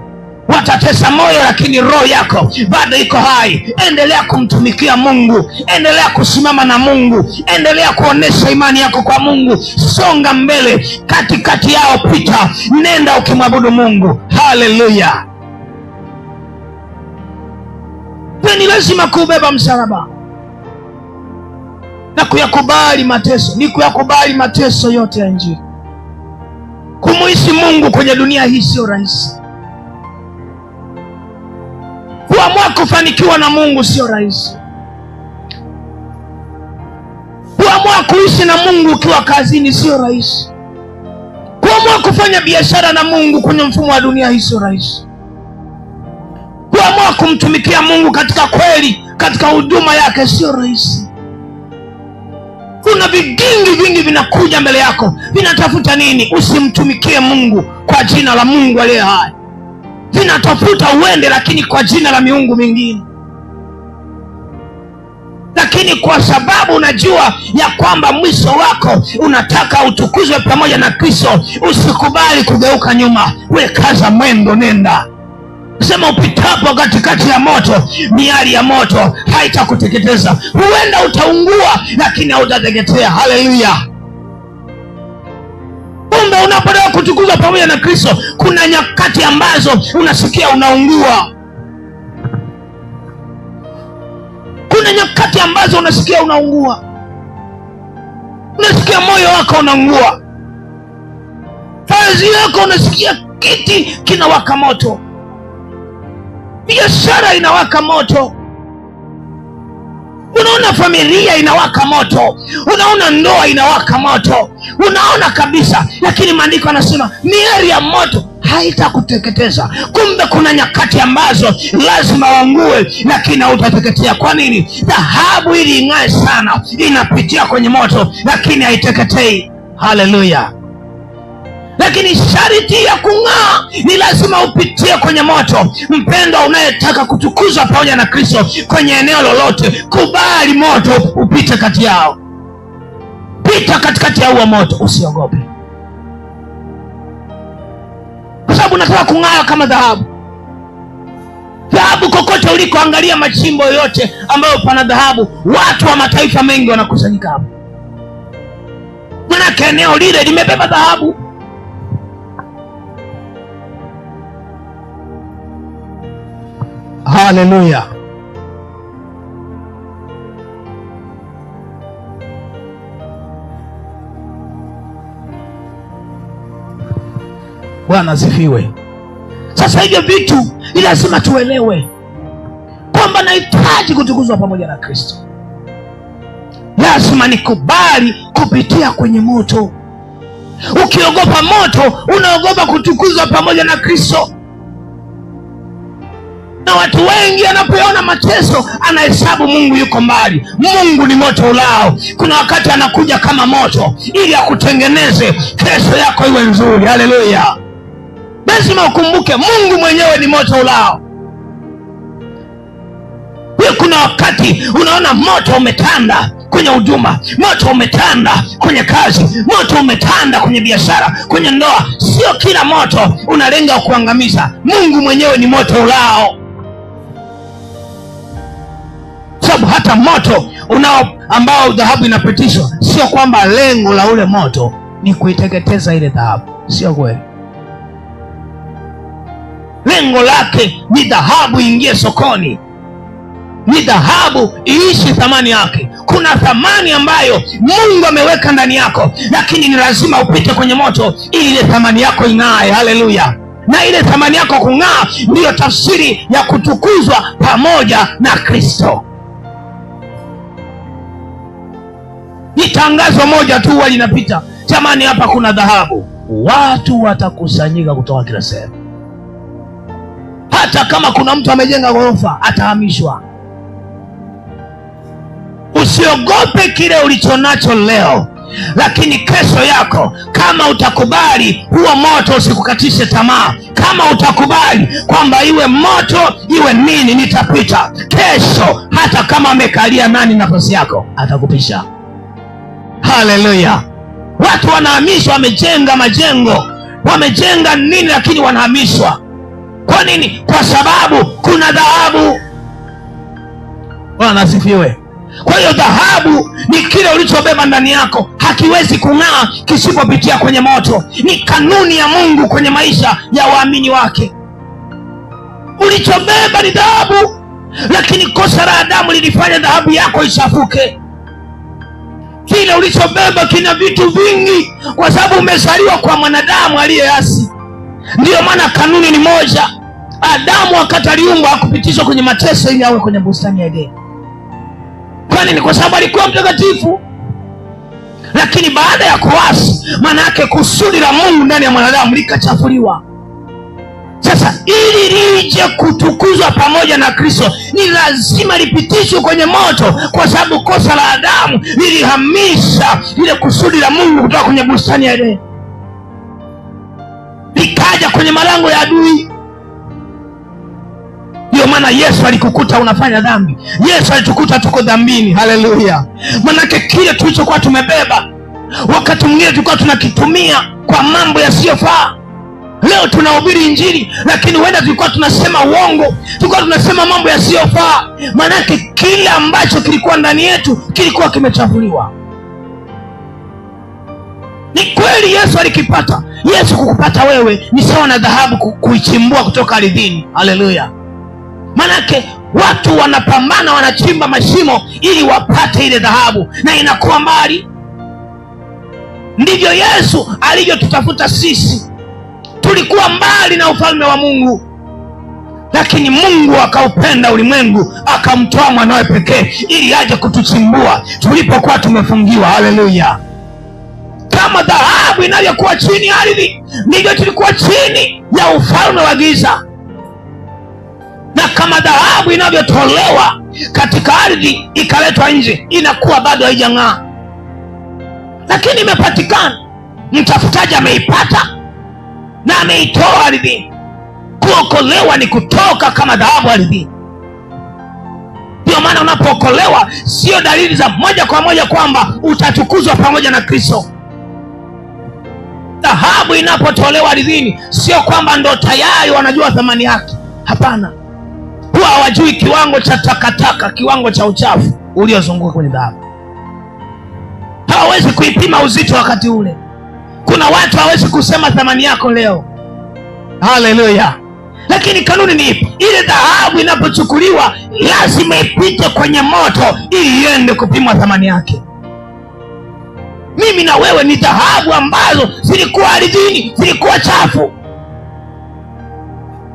Watatesa moyo, lakini roho yako bado iko hai. Endelea kumtumikia Mungu, endelea kusimama na Mungu, endelea kuonesha imani yako kwa Mungu. Songa mbele, katikati yao pita, nenda ukimwabudu Mungu. Haleluya. Ni lazima kubeba msalaba na kuyakubali mateso. Ni kuyakubali mateso yote ya Injili. Kumuishi Mungu kwenye dunia hii sio rahisi. Kuamua kufanikiwa na Mungu sio rahisi. Kuamua kuishi na Mungu ukiwa kazini sio rahisi. Kuamua kufanya biashara na Mungu kwenye mfumo wa dunia hii sio rahisi. Kuamua kumtumikia Mungu katika kweli, katika huduma yake sio rahisi. Kuna vigingi vingi vinakuja mbele yako, vinatafuta nini? Usimtumikie Mungu kwa jina la Mungu aliye hai. Vinatafuta uende, lakini kwa jina la miungu mingine. Lakini kwa sababu unajua ya kwamba mwisho wako unataka utukuzwe pamoja na Kristo, usikubali kugeuka nyuma. We kaza mwendo, nenda. Sema upitapo katikati ya moto, miali ya moto haitakuteketeza. Huenda utaungua, lakini hautateketea. Haleluya. Kumbe unapotaka kutukuzwa pamoja na Kristo, kuna nyakati ambazo unasikia unaungua. Kuna nyakati ambazo unasikia unaungua, unasikia moyo wako unaungua, kazi yako unasikia kiti kinawaka moto, biashara inawaka moto, unaona familia inawaka moto, unaona ndoa inawaka moto, unaona kabisa. Lakini maandiko yanasema miali ya moto haitakuteketeza. Kumbe kuna nyakati ambazo lazima waungue, lakini hautateketea. Kwa nini? Dhahabu ili ing'ae sana inapitia kwenye moto, lakini haiteketei. Haleluya. Lakini sharti ya kung'aa ni lazima upitie kwenye moto. Mpendwa, unayetaka kutukuzwa pamoja na Kristo kwenye eneo lolote, kubali moto upite kati yao. Pita katikati ya huo moto, usiogope, kwa sababu unataka kung'aa kama dhahabu. Dhahabu kokote uliko, angalia machimbo yote ambayo pana dhahabu, watu wa mataifa mengi wanakusanyika hapo, manake eneo lile limebeba dhahabu. Haleluya. Bwana asifiwe. Sasa hivyo vitu ni lazima tuelewe kwamba nahitaji kutukuzwa pamoja na Kristo. Lazima nikubali kupitia kwenye moto. Ukiogopa moto, unaogopa kutukuzwa pamoja na Kristo. Na watu wengi anapoona mateso anahesabu Mungu yuko mbali. Mungu ni moto ulao. Kuna wakati anakuja kama moto ili akutengeneze kesho yako iwe nzuri. Haleluya. Lazima ukumbuke Mungu mwenyewe ni moto ulao. Kuna wakati unaona moto umetanda kwenye huduma, moto umetanda kwenye kazi, moto umetanda kwenye biashara, kwenye ndoa. Sio kila moto unalenga kuangamiza. Mungu mwenyewe ni moto ulao, sababu hata moto ambao dhahabu inapitishwa, sio kwamba lengo la ule moto ni kuiteketeza ile dhahabu. Sio kweli. Lengo lake ni dhahabu ingie sokoni, ni dhahabu iishi thamani yake. Kuna thamani ambayo Mungu ameweka ndani yako, lakini ni lazima upite kwenye moto ili ile thamani yako ing'ae. Haleluya! Na ile thamani yako kung'aa ndiyo tafsiri ya kutukuzwa pamoja na Kristo. Ni tangazo moja tu linapita, jamani, hapa kuna dhahabu. Watu watakusanyika kutoka kila sehemu. Hata kama kuna mtu amejenga ghorofa, atahamishwa. Usiogope kile ulichonacho leo, lakini kesho yako, kama utakubali huo moto usikukatishe tamaa, kama utakubali kwamba iwe moto iwe nini, nitapita kesho. Hata kama amekalia nani nafasi yako, atakupisha. Haleluya! Watu wanahamishwa, wamejenga majengo, wamejenga nini, lakini wanahamishwa. Kwa nini? Kwa sababu kuna dhahabu. Bwana asifiwe. Kwa hiyo dhahabu ni kile ulichobeba ndani yako, hakiwezi kung'aa kisipopitia kwenye moto. Ni kanuni ya Mungu kwenye maisha ya waamini wake. Ulichobeba ni dhahabu, lakini kosa la Adamu lilifanya dhahabu yako ichafuke. Kile ulichobeba kina vitu vingi, kwa sababu umezaliwa kwa mwanadamu aliyeasi. Ndiyo maana kanuni ni moja. Adamu wakati aliumbwa hakupitishwa kwenye mateso ili awe kwenye bustani ya Edeni. Kwa nini? Kwa sababu alikuwa mtakatifu. Lakini baada ya kuasi, maana yake kusudi la Mungu ndani ya mwanadamu likachafuliwa. Sasa ili lije kutukuzwa pamoja na Kristo, ni lazima lipitishwe kwenye moto, kwa sababu kosa la Adamu lilihamisha ile kusudi la Mungu kutoka kwenye bustani ya Edeni, likaja kwenye malango ya adui. Ndio maana Yesu alikukuta unafanya dhambi. Yesu alitukuta tuko dhambini. Haleluya! Manake kile tulichokuwa tumebeba, wakati mwingine tulikuwa tunakitumia kwa mambo yasiyofaa. Leo tunahubiri Injili, lakini huenda tulikuwa tunasema uongo, tulikuwa tunasema mambo yasiyofaa. Manake kile ambacho kilikuwa ndani yetu kilikuwa kimechafuliwa. Ni kweli Yesu alikipata. Yesu kukupata wewe ni sawa na dhahabu kuichimbua kutoka ardhini. Haleluya! Manake watu wanapambana, wanachimba mashimo ili wapate ile dhahabu, na inakuwa mbali. Ndivyo Yesu alivyotutafuta sisi. Tulikuwa mbali na ufalme wa Mungu, lakini Mungu akaupenda ulimwengu, akamtoa mwanawe pekee ili aje kutuchimbua tulipokuwa tumefungiwa. Haleluya! Kama dhahabu inavyokuwa chini ya ardhi, ndivyo tulikuwa chini ya ufalme wa giza. Na kama dhahabu inavyotolewa katika ardhi ikaletwa nje, inakuwa bado haijang'aa, lakini imepatikana. Mtafutaji ameipata na ameitoa ardhini. Kuokolewa ni kutoka kama dhahabu ardhini. Ndio maana unapookolewa sio dalili za moja kwa moja kwamba utatukuzwa pamoja na Kristo. Dhahabu inapotolewa ardhini sio kwamba ndo tayari wanajua thamani yake. Hapana. Huwa hawajui kiwango cha takataka, kiwango cha uchafu uliozunguka kwenye dhahabu. Hawawezi kuipima uzito wakati ule. Kuna watu hawezi kusema thamani yako leo. Haleluya! Lakini kanuni ni ipi? Ile dhahabu inapochukuliwa lazima ipite kwenye moto ili iende kupimwa thamani yake. Mimi na wewe ni dhahabu ambazo zilikuwa ardhini, zilikuwa chafu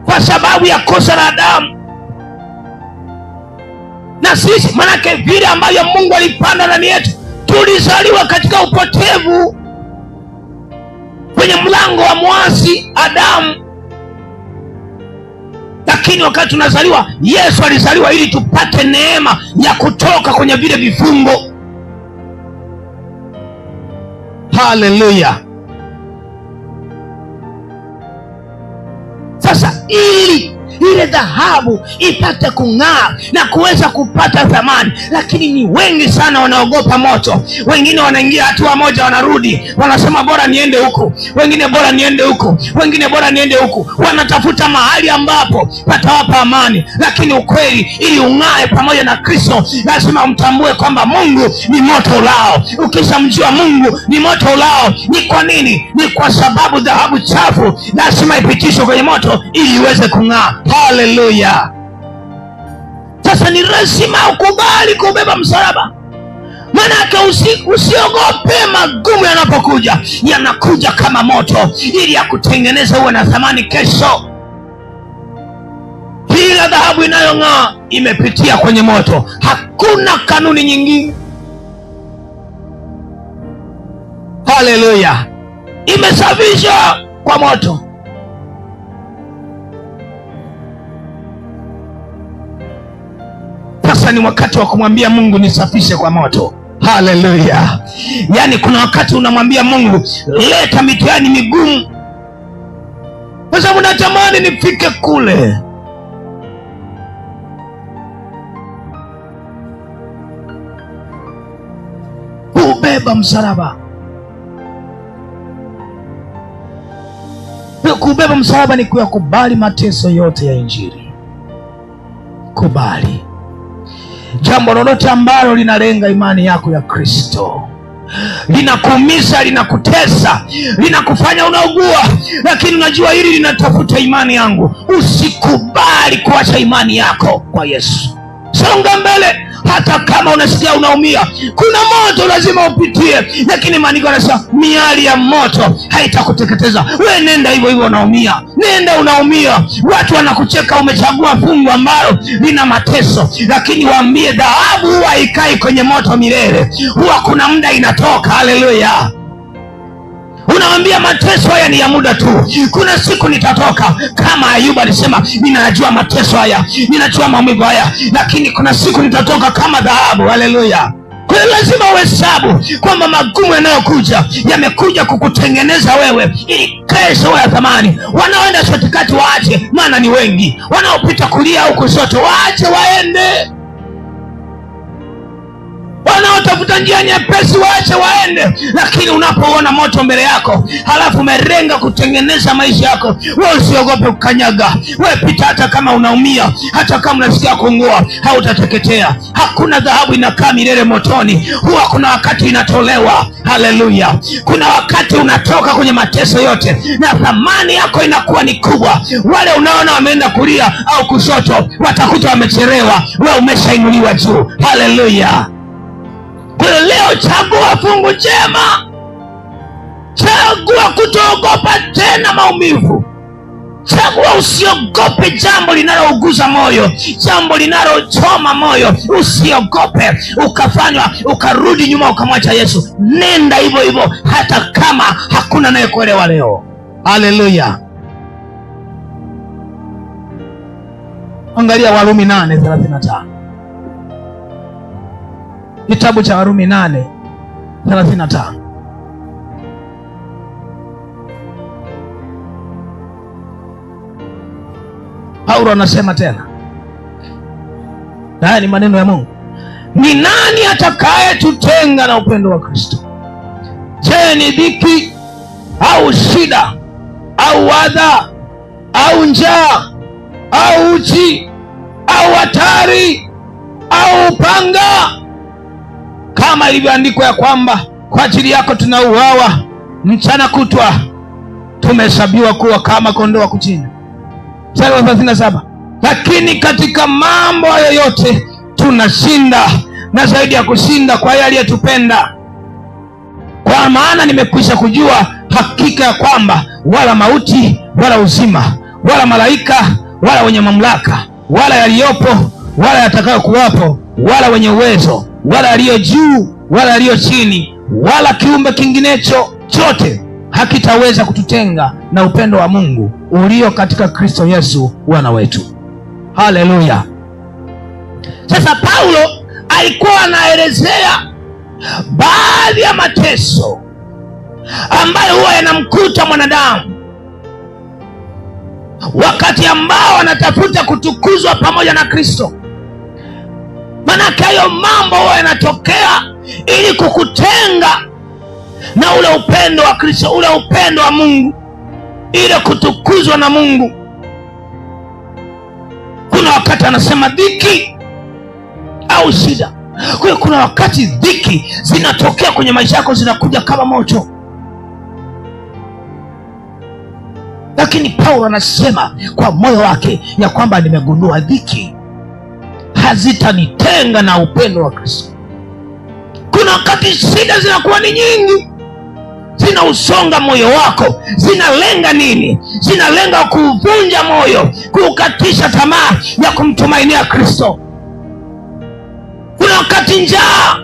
kwa sababu ya kosa la Adamu. Na sisi manake vile ambavyo Mungu alipanda ndani yetu, tulizaliwa katika upotevu kwenye mlango wa mwasi Adamu. Lakini wakati tunazaliwa, Yesu alizaliwa ili tupate neema ya kutoka kwenye vile vifungo. Haleluya! Sasa ili ile dhahabu ipate kung'aa na kuweza kupata thamani. Lakini ni wengi sana wanaogopa moto. Wengine wanaingia hatua moja, wanarudi, wanasema bora niende huku, wengine bora niende huku, wengine bora niende huku. Wanatafuta mahali ambapo patawapa amani. Lakini ukweli, ili ung'ae pamoja na Kristo, lazima mtambue kwamba Mungu ni moto ulao. Ukishamjua Mungu ni moto ulao. Ni kwa nini? Ni kwa sababu dhahabu chafu lazima ipitishwe kwenye moto ili iweze kung'aa. Haleluya! Sasa ni lazima ukubali kubeba msalaba. Manake usiogope magumu yanapokuja. Yanakuja kama moto ili yakutengeneza uwe na thamani kesho. Kila dhahabu inayong'aa imepitia kwenye moto. Hakuna kanuni nyingine. Haleluya! Imesafishwa kwa moto. Sasa ni wakati wa kumwambia Mungu, nisafishe kwa moto. Haleluya! Yaani kuna wakati unamwambia Mungu, leta mitihani migumu, kwa sababu natamani nifike kule. Kubeba msalaba. Kubeba msalaba ni kuyakubali mateso yote ya Injili. Kubali jambo lolote ambalo linalenga imani yako ya Kristo, linakuumiza, linakutesa, linakufanya unaugua, lakini unajua hili linatafuta imani yangu. Usikubali kuacha imani yako kwa Yesu. Songa mbele. Hata kama unasikia unaumia, kuna moto lazima upitie, lakini maandiko yanasema miali ya moto haitakuteketeza. We nenda hivyo hivyo, unaumia, nenda unaumia. Watu wanakucheka, umechagua fungu ambalo lina mateso, lakini waambie dhahabu huwa haikai kwenye moto milele, huwa kuna muda inatoka. Haleluya! Unawambia mateso haya ni ya muda tu, kuna siku nitatoka. Kama Ayubu alisema, ninajua mateso haya, ninajua maumivu haya, lakini kuna siku nitatoka kama dhahabu. Haleluya! Kwa hiyo lazima uhesabu kwamba magumu yanayokuja yamekuja kukutengeneza wewe ili kesho uwe ya thamani. Wanaoenda shortcut waache, maana ni wengi. Wanaopita kulia au kushoto waache waende. Wanaotafuta njia nyepesi waache waende. Lakini unapoona moto mbele yako, halafu umerenga kutengeneza maisha yako, wewe usiogope kukanyaga. Wewe pita, hata kama unaumia, hata kama unasikia kuungua, hautateketea. Hakuna dhahabu inakaa milele motoni, huwa kuna wakati inatolewa. Haleluya! Kuna wakati unatoka kwenye mateso yote na thamani yako inakuwa ni kubwa. Wale unaona wameenda kulia au kushoto, watakuta wamechelewa, wewe umeshainuliwa juu. Haleluya! Kwa hiyo leo chagua fungu jema. Chagua kutoogopa tena maumivu. Chagua usiogope jambo linalouguza moyo, jambo linalochoma moyo. Usiogope ukafanywa ukarudi nyuma ukamwacha Yesu. Nenda hivyo hivyo hata kama hakuna naye kuelewa leo. Haleluya! Angalia Warumi 8:35. Kitabu cha Warumi 8:35. Paulo anasema tena, haya ni maneno ya Mungu: ni nani atakayetutenga na upendo wa Kristo? Je, ni dhiki au shida au adha au njaa au uchi au hatari au upanga? Kama ilivyoandikwa ya kwamba kwa ajili yako tunauawa mchana kutwa, tumehesabiwa kuwa kama kondoo wa kuchinjwa. Mstari wa 37, lakini katika mambo hayo yote tunashinda, na zaidi ya kushinda kwa yeye aliyetupenda. Kwa maana nimekwisha kujua hakika ya kwamba wala mauti wala uzima wala malaika wala wenye mamlaka wala yaliyopo wala yatakayokuwapo wala wenye uwezo wala aliyo juu wala aliyo chini wala kiumbe kinginecho chote hakitaweza kututenga na upendo wa Mungu ulio katika Kristo Yesu Bwana wetu. Haleluya! Sasa Paulo alikuwa anaelezea baadhi ya mateso ambayo huwa yanamkuta mwanadamu. wakati ambao wanatafuta kutukuzwa pamoja na Kristo. Manake hayo mambo huwa yanatokea ili kukutenga na ule upendo wa Kristo, ule upendo wa Mungu, ile kutukuzwa na Mungu. Kuna wakati anasema dhiki au shida. Kwa hiyo kuna wakati dhiki zinatokea kwenye maisha yako, zinakuja kama moto. Lakini Paulo anasema kwa moyo wake ya kwamba nimegundua dhiki hazitanitenga na upendo wa Kristo. Kuna wakati shida zinakuwa ni nyingi, zinausonga moyo wako. Zinalenga nini? Zinalenga kuvunja moyo, kukatisha tamaa ya kumtumainia Kristo. Kuna wakati njaa,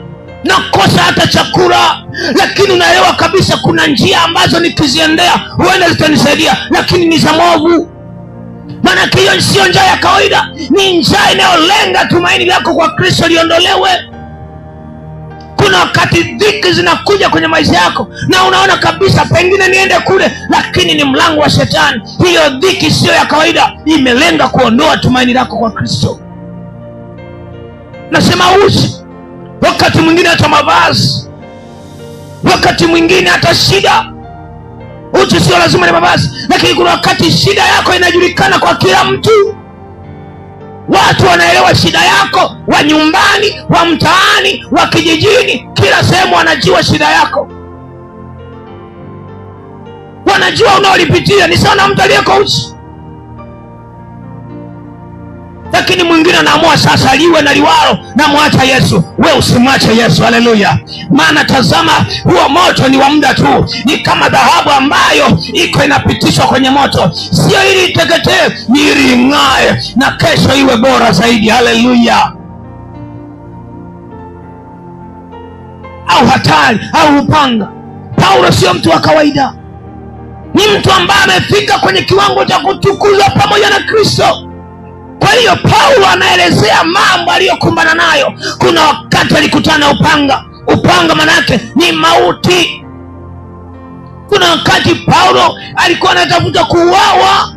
nakosa hata chakula, lakini unaelewa kabisa kuna njia ambazo nikiziendea huenda zitanisaidia, lakini ni za mwovu. Maana hiyo sio njaa ya kawaida, ni njaa inayolenga tumaini lako kwa Kristo liondolewe. Kuna wakati dhiki zinakuja kwenye maisha yako na unaona kabisa pengine niende kule, lakini ni mlango wa Shetani. Hiyo dhiki sio ya kawaida, imelenga kuondoa tumaini lako kwa Kristo. Nasema uchi, wakati mwingine hata mavazi, wakati mwingine hata shida. Uchi sio lazima ni mavazi, lakini kuna wakati shida yako inajulikana kwa kila mtu. Watu wanaelewa shida yako, wa nyumbani, wa mtaani, wa kijijini, kila sehemu wanajua shida yako, wanajua unaolipitia. Ni sawa na mtu aliyeko uchi. Lakini mwingine anaamua sasa liwe na liwalo na mwacha Yesu. We usimwache Yesu, haleluya. Maana tazama, huo moto ni wa muda tu, ni kama dhahabu ambayo iko inapitishwa kwenye moto, sio ili iteketee, ni ili ing'ae na kesho iwe bora zaidi, haleluya. Au hatari au upanga. Paulo sio mtu wa kawaida, ni mtu ambaye amefika kwenye kiwango cha kutukuzwa pamoja na Kristo. Kwa hiyo Paulo anaelezea mambo aliyokumbana nayo. Kuna wakati alikutana na upanga. Upanga manake ni mauti. Kuna wakati Paulo alikuwa anatafuta kuuawa.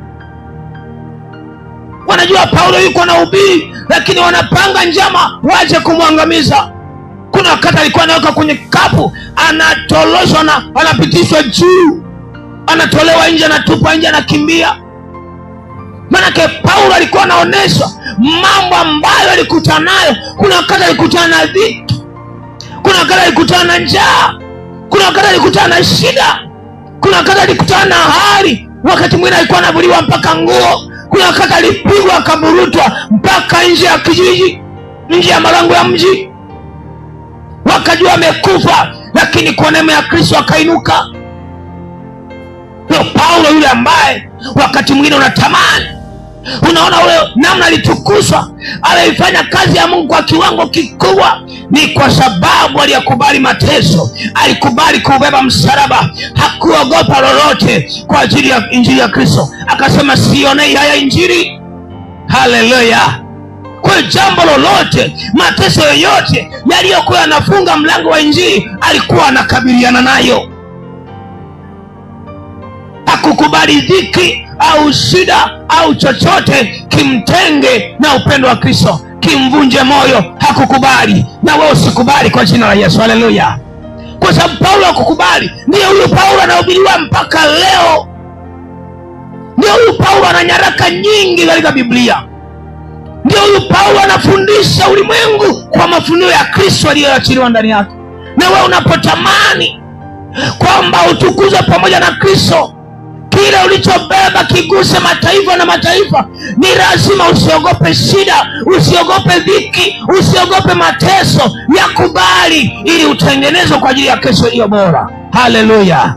Wanajua Paulo yuko na ubii, lakini wanapanga njama waje kumwangamiza. Kuna wakati alikuwa anaweka kwenye kapu, anatoloshwa na anapitishwa juu, anatolewa nje, anatupwa nje, anakimbia. Manake Paulo alikuwa anaonesha mambo ambayo alikutana nayo. Kuna wakati alikutana na dhiki, kuna wakati alikutana na njaa, kuna wakati alikutana na shida, kuna wakati alikutana na hali. Wakati mwingine alikuwa anavuliwa mpaka nguo, kuna wakati alipigwa akaburutwa mpaka nje ya kijiji, nje ya malango ya mji, wakajua amekufa, lakini kwa neema ya Kristo akainuka. Ndio Paulo yule ambaye wakati mwingine unatamani, unaona ule namna alitukuzwa, alifanya kazi ya Mungu kwa kiwango kikubwa. Ni kwa sababu aliyakubali mateso, alikubali kubeba msalaba, hakuogopa lolote kwa ajili ya injili ya Kristo. Akasema sionei haya injili, haleluya. Kwa jambo lolote, mateso yoyote yaliyokuwa yanafunga mlango wa injili, alikuwa anakabiliana nayo. Hakukubali dhiki au shida au chochote kimtenge na upendo wa Kristo, kimvunje moyo. Hakukubali. Na wewe usikubali kwa jina la Yesu, haleluya. Kwa sababu Paulo hakukubali. Ndio huyu Paulo anahubiriwa mpaka leo. Ndio huyu Paulo ana nyaraka nyingi katika Biblia. Ndio huyu Paulo anafundisha ulimwengu kwa mafunuo ya Kristo aliyoachiliwa ndani yake. Na wewe unapotamani kwamba utukuzwe pamoja na Kristo, kile ulichobeba kiguse mataifa na mataifa, ni lazima usiogope shida, usiogope dhiki, usiogope mateso. Yakubali ili utengenezwe kwa ajili ya kesho iliyo bora, haleluya.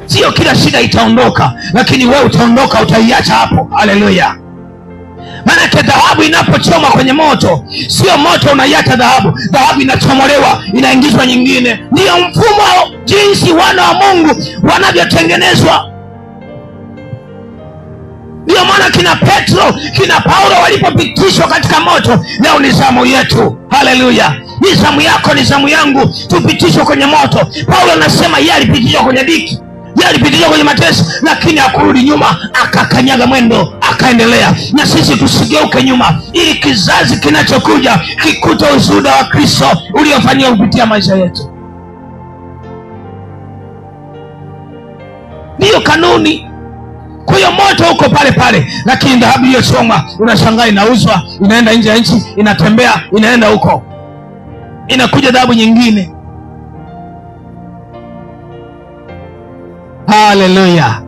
Sio kila shida itaondoka, lakini wewe utaondoka, utaiacha hapo, haleluya. Maana dhahabu inapochoma kwenye moto, sio moto unaiacha dhahabu, dhahabu inachomolewa, inaingizwa nyingine. Ndiyo mfumo jinsi wana wa Mungu wanavyotengenezwa. Ndiyo maana kina Petro, kina Paulo walipopitishwa katika moto. Leo ni zamu yetu, haleluya. Ni zamu yako, ni zamu yangu, tupitishwe kwenye moto. Paulo anasema yeye alipitishwa kwenye dhiki, Yeye alipitia kwenye mateso, lakini hakurudi nyuma, akakanyaga mwendo, akaendelea. Na sisi tusigeuke nyuma, ili kizazi kinachokuja kikuta ushuhuda wa Kristo uliofanywa kupitia maisha yetu. Ndiyo kanuni. Kwa hiyo moto uko pale pale, lakini dhahabu iliyochomwa unashangaa inauzwa, inaenda nje ya nchi, inatembea, inaenda huko, inakuja dhahabu nyingine. Haleluya!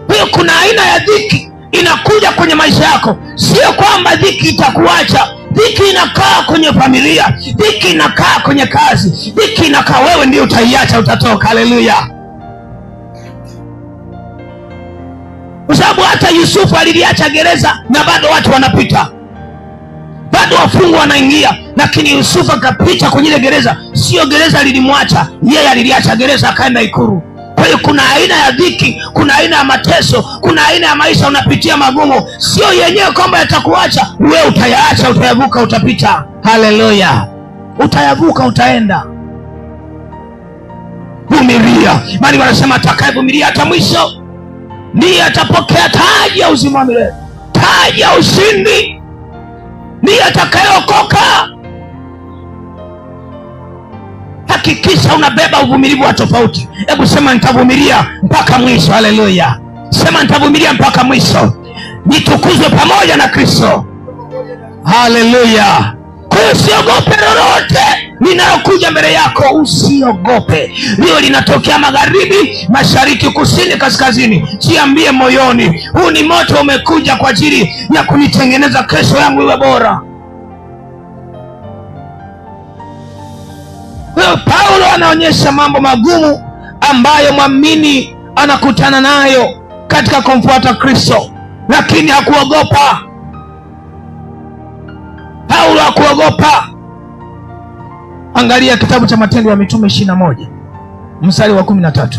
Kwa hiyo kuna aina ya dhiki inakuja kwenye maisha yako. Sio kwamba dhiki itakuacha. Dhiki inakaa kwenye familia, dhiki inakaa kwenye kazi, dhiki inakaa, wewe ndio utaiacha, utatoka. Haleluya! Kwa sababu hata Yusufu aliliacha gereza na bado watu wanapita, bado wafungwa wanaingia, lakini Yusufu akapita kwenye ile gereza. Sio gereza lilimwacha yeye, aliliacha gereza akaenda ikulu. Kwa hiyo kuna aina ya dhiki, kuna aina ya mateso, kuna aina ya maisha unapitia magumu. Sio yenyewe kwamba yatakuacha wewe, utayaacha, utayavuka, utapita. Haleluya! Utayavuka, utaenda. Vumilia, maana wanasema atakayevumilia hata mwisho ndiye atapokea taji ya uzima wa milele, taji ya ushindi, ndiye atakayeokoka. Hakikisha unabeba uvumilivu wa tofauti. Hebu sema nitavumilia mpaka mwisho. Haleluya! Sema nitavumilia mpaka mwisho, nitukuzwe pamoja na Kristo. Haleluya! Kwa hiyo usiogope lolote linalokuja mbele yako, usiogope. Liyo linatokea magharibi, mashariki, kusini, kaskazini, jiambie moyoni, huu ni moto umekuja kwa ajili ya kunitengeneza kesho yangu iwe bora. Kwa hiyo Paulo anaonyesha mambo magumu ambayo mwamini anakutana nayo katika kumfuata Kristo, lakini hakuogopa. Paulo hakuogopa. Angalia kitabu cha Matendo ya Mitume 21 mstari wa 13.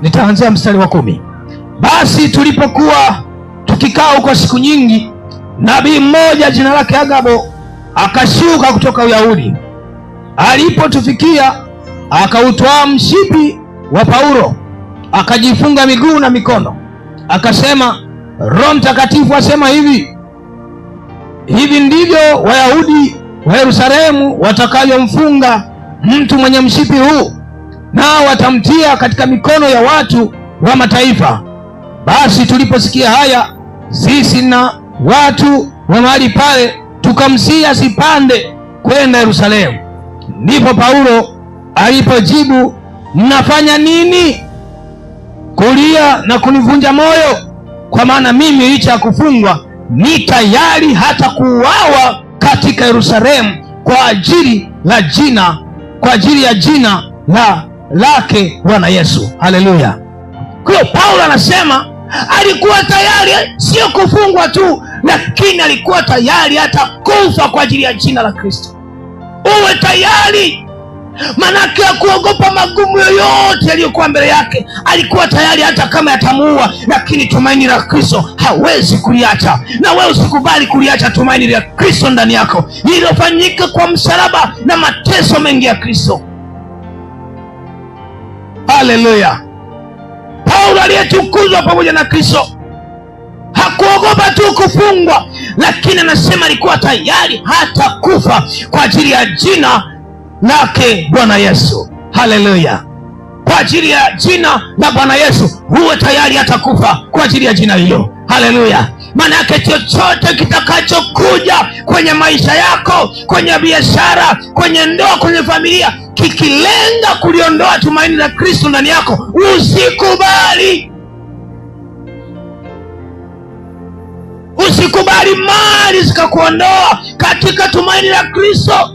Nitaanzia mstari wa 10. Basi tulipokuwa tukikaa huko siku nyingi, nabii mmoja jina lake Agabo akashuka kutoka Uyahudi. Alipotufikia, akautwaa mshipi wa Paulo, akajifunga miguu na mikono, akasema, Roho Mtakatifu asema hivi ndivyo Wayahudi wa Yerusalemu watakavyomfunga mtu mwenye mshipi huu, nao watamtia katika mikono ya watu wa mataifa. Basi tuliposikia haya, sisi na watu wa mahali pale tukamsihi asipande kwenda Yerusalemu. Ndipo Paulo alipojibu, mnafanya nini kulia na kunivunja moyo? Kwa maana mimi licha ya kufungwa ni tayari hata kuuawa katika Yerusalemu kwa ajili ya jina lake Bwana Yesu. Haleluya! Kwa hiyo Paulo anasema alikuwa tayari sio kufungwa tu, lakini alikuwa tayari hata kufa kwa ajili ya jina la Kristo. Uwe tayari, manake ya kuogopa magumu yoyote yaliyokuwa mbele yake. Alikuwa tayari hata kama yatamuua, lakini tumaini la Kristo hawezi kuliacha. Na wewe usikubali kuliacha tumaini la Kristo ndani yako, lililofanyika kwa msalaba na mateso mengi ya Kristo. Haleluya! Paulo aliyetukuzwa pamoja na Kristo hakuogopa tu kufungwa, lakini anasema alikuwa tayari hata kufa kwa ajili ya jina lake Bwana Yesu. Haleluya! Kwa ajili ya jina la Bwana Yesu huwe tayari hata kufa kwa ajili ya jina hilo. Haleluya! Maana yake chochote kitakachokuja kwenye maisha yako, kwenye biashara, kwenye ndoa, kwenye familia, kikilenga kuliondoa tumaini la Kristo ndani yako, usikubali. Usikubali mali zikakuondoa katika tumaini la Kristo.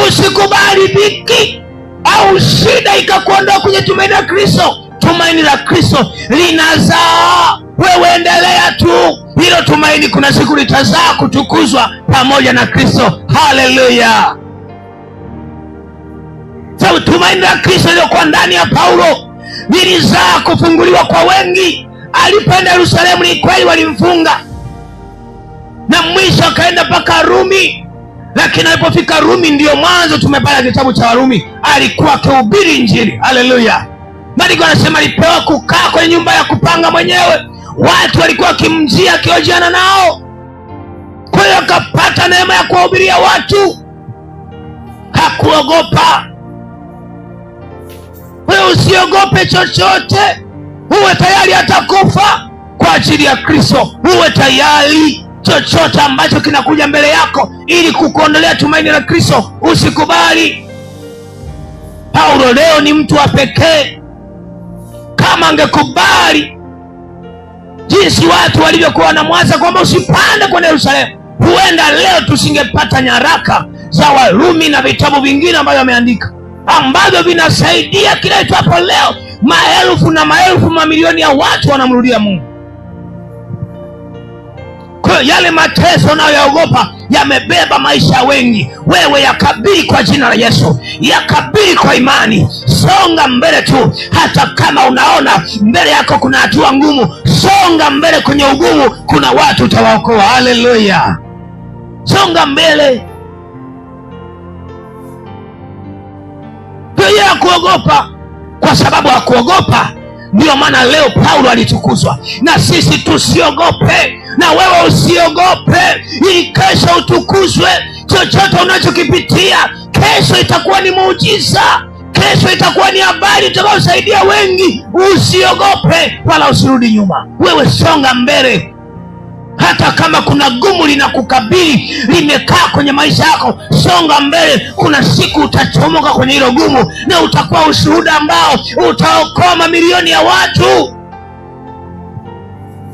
Usikubali dhiki au shida ikakuondoa kwenye tumaini la Kristo. Tumaini la Kristo linazaa. Wewe endelea tu, hilo tumaini kuna siku litazaa kutukuzwa pamoja na Kristo. Haleluya! Sababu tumaini la Kristo lilikuwa ndani ya Paulo lilizaa kufunguliwa kwa wengi, Alipoenda Yerusalemu ni kweli walimfunga, na mwisho akaenda mpaka Rumi, lakini alipofika Rumi ndio mwanzo tumepata kitabu cha Warumi. Alikuwa akihubiri Injili. Haleluya! Maandiko anasema alipewa kukaa kwenye nyumba ya kupanga mwenyewe. Watu walikuwa wakimjia akiojiana nao, kwa hiyo akapata neema ya kuwahubiria watu. Hakuogopa. Wewe usiogope chochote, uwe tayari hata kufa kwa ajili ya Kristo. Uwe tayari chochote ambacho kinakuja mbele yako ili kukuondolea tumaini la Kristo, usikubali. Paulo leo ni mtu wa pekee. Kama angekubali jinsi watu walivyokuwa wanamwaza kwamba usipande kwenda Yerusalemu, huenda leo tusingepata nyaraka za Warumi na vitabu vingine ambavyo ameandika, ambavyo vinasaidia kila itwapo leo maelfu na maelfu, mamilioni ya watu wanamrudia Mungu. Kwa yale mateso unayoyaogopa yamebeba maisha wengi. Wewe yakabili kwa jina la Yesu, yakabili kwa imani. Songa mbele tu, hata kama unaona mbele yako kuna hatua ngumu, songa mbele. Kwenye ugumu kuna watu utawaokoa. Haleluya! Songa mbele. Yeye hakuogopa. Kwa sababu hakuogopa, ndio maana leo Paulo alitukuzwa. Na sisi tusiogope, na wewe usiogope, ili kesho utukuzwe. Chochote unachokipitia kesho itakuwa ni muujiza, kesho itakuwa ni habari itakayosaidia wengi. Usiogope wala usirudi nyuma, wewe songa mbele. Hata kama kuna gumu linakukabili, limekaa kwenye maisha yako, songa mbele. Kuna siku utachomoka kwenye hilo gumu, na utakuwa ushuhuda ambao utaokoa mamilioni ya watu.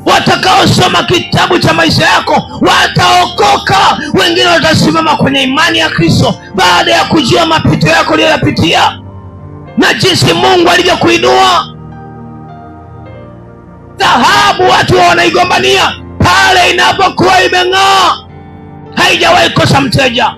Watakaosoma kitabu cha maisha yako wataokoka. Wengine watasimama kwenye imani ya Kristo baada ya kujua mapito yako uliyoyapitia na jinsi Mungu alivyokuinua. Dhahabu watu wanaigombania pale inapokuwa imeng'aa, haijawahi kosa mteja.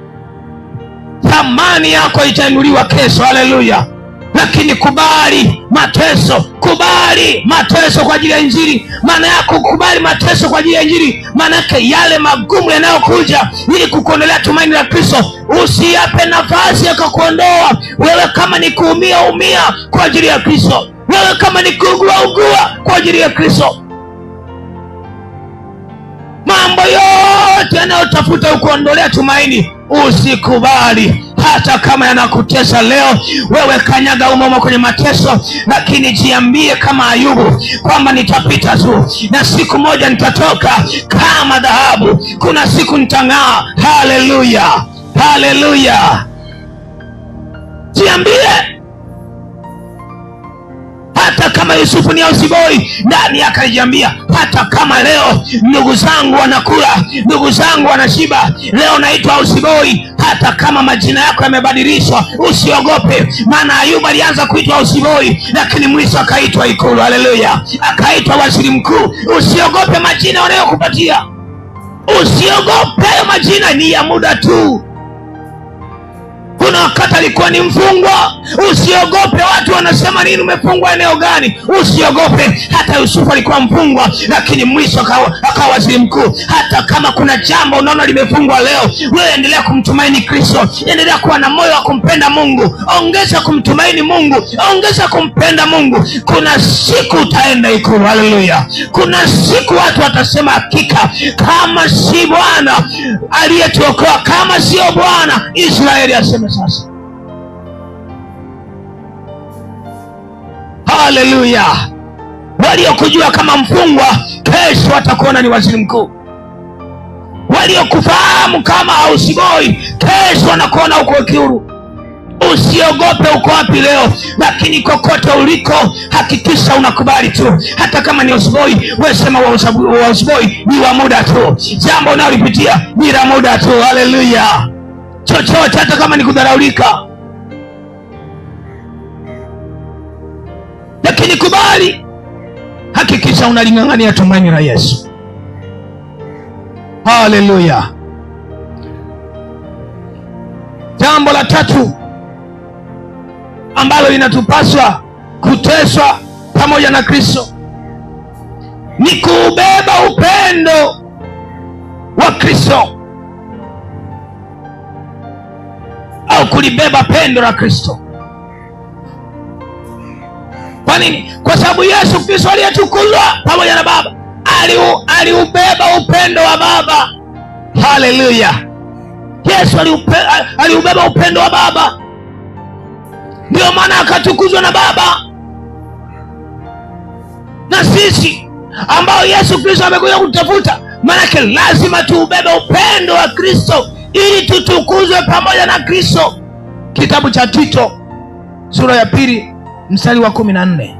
Thamani yako itainuliwa kesho. Haleluya! Lakini kubali mateso, kubali mateso kwa ajili ya Injili. Maana yako kubali mateso kwa ajili ya Injili, maana yake yale magumu yanayokuja ili kukuondolea tumaini la Kristo, usiyape nafasi ya kukuondoa wewe. Kama ni kuumia, umia kwa ajili ya Kristo. Wewe kama ni kuugua, ugua kwa ajili ya Kristo. Mambo yote yanayotafuta kukuondolea tumaini usikubali. Hata kama yanakutesa leo, wewe kanyaga umomo kwenye mateso, lakini jiambie kama Ayubu kwamba nitapita tu, na siku moja nitatoka kama dhahabu. Kuna siku nitang'aa. Haleluya, haleluya. Jiambie. Hata kama Yusufu ni houseboy, ndani yake alijiambia, hata kama leo ndugu zangu wanakula, ndugu zangu wanashiba, leo naitwa houseboy. Hata kama majina yako yamebadilishwa, usiogope. Maana Ayubu alianza kuitwa houseboy, lakini mwisho akaitwa ikulu. Haleluya, akaitwa waziri mkuu. Usiogope majina wanayokupatia, usiogope. Majina ni ya muda tu. Kuna wakati alikuwa ni mfungwa, usiogope. Watu wanasema nini, umefungwa eneo gani? Usiogope. Hata Yusufu alikuwa mfungwa, lakini mwisho akawa waziri mkuu. Hata kama kuna jambo unaona limefungwa leo, wewe endelea kumtumaini Kristo, endelea kuwa na moyo wa kumpenda Mungu, ongeza kumtumaini Mungu, ongeza kumpenda Mungu. Kuna siku utaenda ikulu. Haleluya. Kuna siku watu watasema, hakika kama si Bwana aliyetuokoa, kama sio Bwana Israeli aseme sasa. Haleluya. Waliokujua kama mfungwa, kesho watakuona ni waziri mkuu. Waliokufahamu kama houseboy, kesho wanakuona uko huru. Usiogope uko wapi leo, lakini kokote uliko hakikisha unakubali tu. Hata kama ni houseboy, wewe sema houseboy ni wa muda tu. Jambo unalopitia ni la muda tu. Haleluya. Chochote, hata kama ni kudharaulika, lakini kubali. Hakikisha unaling'ang'ania tumaini la Yesu. Haleluya. Jambo la tatu ambalo linatupaswa kuteswa pamoja na Kristo ni kuubeba upendo wa Kristo, au kulibeba pendo la Kristo. Kwa nini? Kwa sababu Yesu Kristo aliyetukuzwa pamoja na Baba aliubeba upendo wa Baba. Haleluya! Yesu aliubeba upendo wa Baba, ndio maana akatukuzwa na Baba. Na sisi ambao Yesu Kristo amekuja kutafuta, maanake lazima tuubebe upendo wa Kristo ili tutukuzwe pamoja na Kristo. Kitabu cha Tito sura ya 2 mstari wa 14.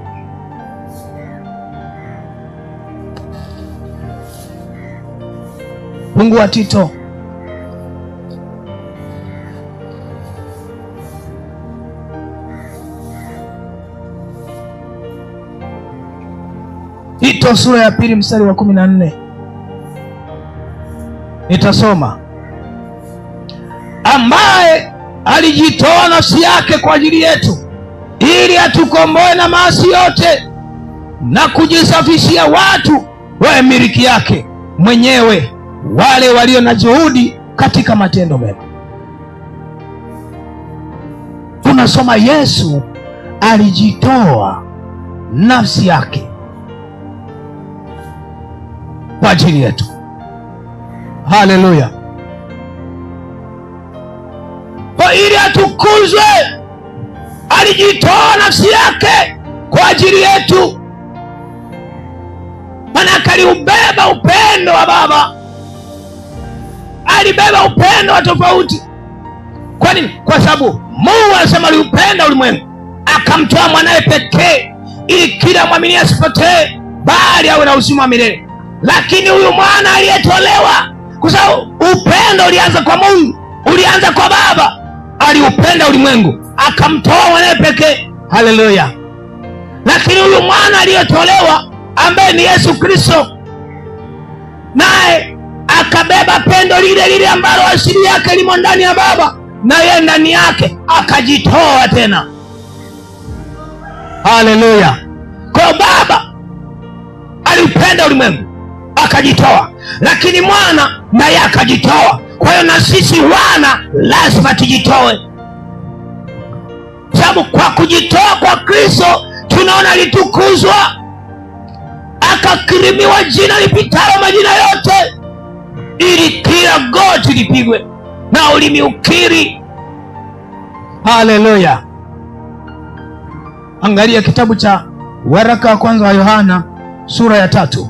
Mungu wa Tito sura ya 2 mstari wa 14. Nitasoma. Ambaye alijitoa nafsi yake kwa ajili yetu ili atukomboe na maasi yote na kujisafishia watu wa miliki yake mwenyewe, wale walio na juhudi katika matendo mema. Tunasoma Yesu alijitoa nafsi yake kwa ajili yetu. Haleluya! Kwa ili atukuzwe, alijitoa nafsi yake kwa ajili yetu. Maana aliubeba upendo wa Baba, alibeba upendo wa tofauti. Kwa nini? Kwa sababu Mungu anasema aliupenda ulimwengu akamtoa mwanae pekee, ili kila mwamini asipotee bali awe na uzima wa milele. Lakini huyu mwana aliyetolewa, kwa sababu upendo ulianza kwa Mungu, ulianza kwa Baba, aliupenda ulimwengu akamtoa mwanae pekee. Haleluya! Lakini huyu mwana aliyetolewa ambaye ni Yesu Kristo, naye akabeba pendo lile lile ambalo asili yake limo ndani ya Baba, na yeye ndani yake akajitoa tena. Haleluya! Kwa Baba aliupenda ulimwengu akajitoa, lakini mwana naye akajitoa. Kwa hiyo na sisi wana lazima tujitoe, sababu kwa kujitoa kwa Kristo tunaona alitukuzwa, akakirimiwa jina lipitalo majina yote, ili kila goti lipigwe na ulimi ukiri. Haleluya! Angalia kitabu cha waraka wa kwanza wa Yohana sura ya 3.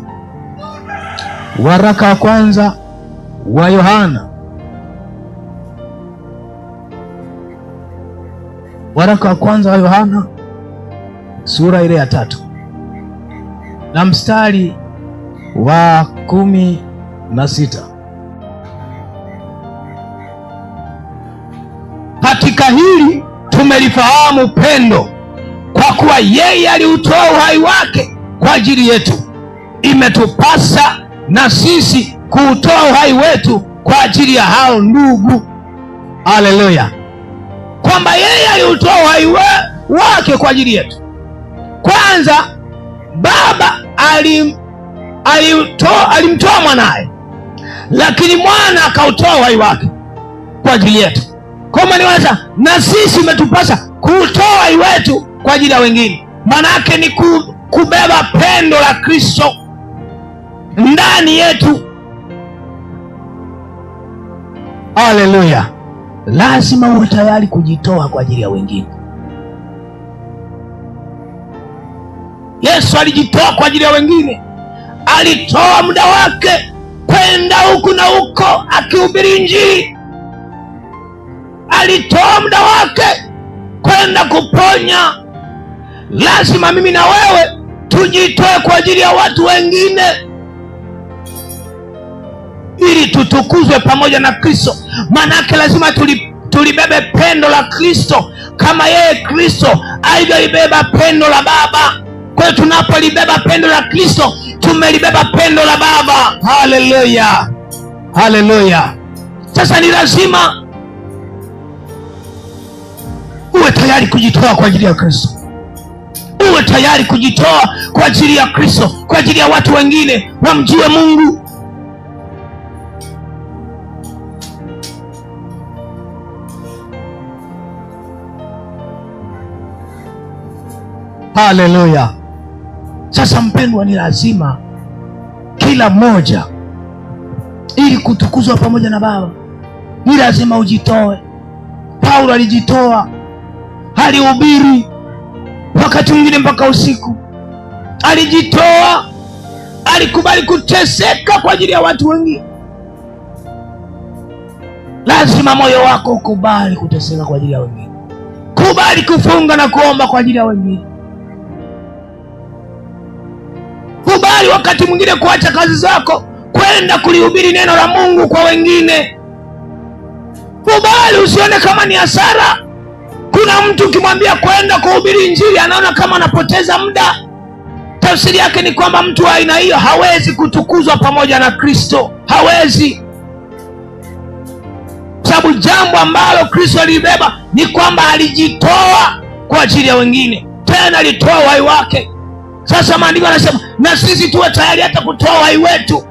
Waraka wa kwanza wa Yohana, waraka wa kwanza wa Yohana sura ile ya 3 na mstari wa 16. Katika hili tumelifahamu pendo, kwa kuwa yeye aliutoa uhai wake kwa ajili yetu. Imetupasa na sisi kuutoa uhai wetu kwa ajili ya hao ndugu. Haleluya! Kwamba yeye aliutoa uhai wake kwa ajili yetu. Kwanza Baba alimtoa mwanaye, lakini mwana akautoa uhai wake kwa ajili yetu. Kwa maana niwaza na sisi imetupasa kuutoa uhai wetu kwa ajili ya wengine. Maana yake ni kubeba pendo la Kristo ndani yetu. Haleluya! Lazima uwe tayari kujitoa kwa ajili ya wengine. Yesu alijitoa kwa ajili ya wengine. Alitoa muda wake kwenda huku na huko akihubiri Injili. Alitoa muda wake kwenda kuponya. Lazima mimi na wewe tujitoe kwa ajili ya watu wengine, ili tutukuzwe pamoja na Kristo. Manake lazima tulibebe pendo la Kristo kama yeye Kristo alivyolibeba pendo la Baba. Kwa hiyo tunapolibeba pendo la Kristo, tumelibeba pendo la Baba. Haleluya, haleluya. Sasa ni lazima uwe tayari kujitoa kwa ajili ya Kristo, uwe kuwa tayari kujitoa kwa ajili ya Kristo, kwa ajili ya watu wengine wamjue Mungu. Haleluya. Sasa mpendwa, ni lazima kila mmoja, ili kutukuzwa pamoja na Baba, ni lazima ujitoe. Paulo alijitoa, alihubiri wakati mwingine mpaka usiku, alijitoa, alikubali kuteseka kwa ajili ya watu wengine. Lazima moyo wako ukubali kuteseka kwa ajili ya wengine, kubali kufunga na kuomba kwa ajili ya wengine, kubali wakati mwingine kuacha kazi zako kwenda kulihubiri neno la Mungu kwa wengine. Kubali, usione kama ni hasara. Kuna mtu ukimwambia kwenda kuhubiri Injili anaona kama anapoteza muda. Tafsiri yake ni kwamba mtu wa aina hiyo hawezi kutukuzwa pamoja na Kristo, hawezi. Sababu jambo ambalo Kristo alibeba ni kwamba alijitoa kwa ajili ya wengine, tena alitoa uhai wake. Sasa maandiko yanasema na sisi tuwe tayari hata kutoa uhai wetu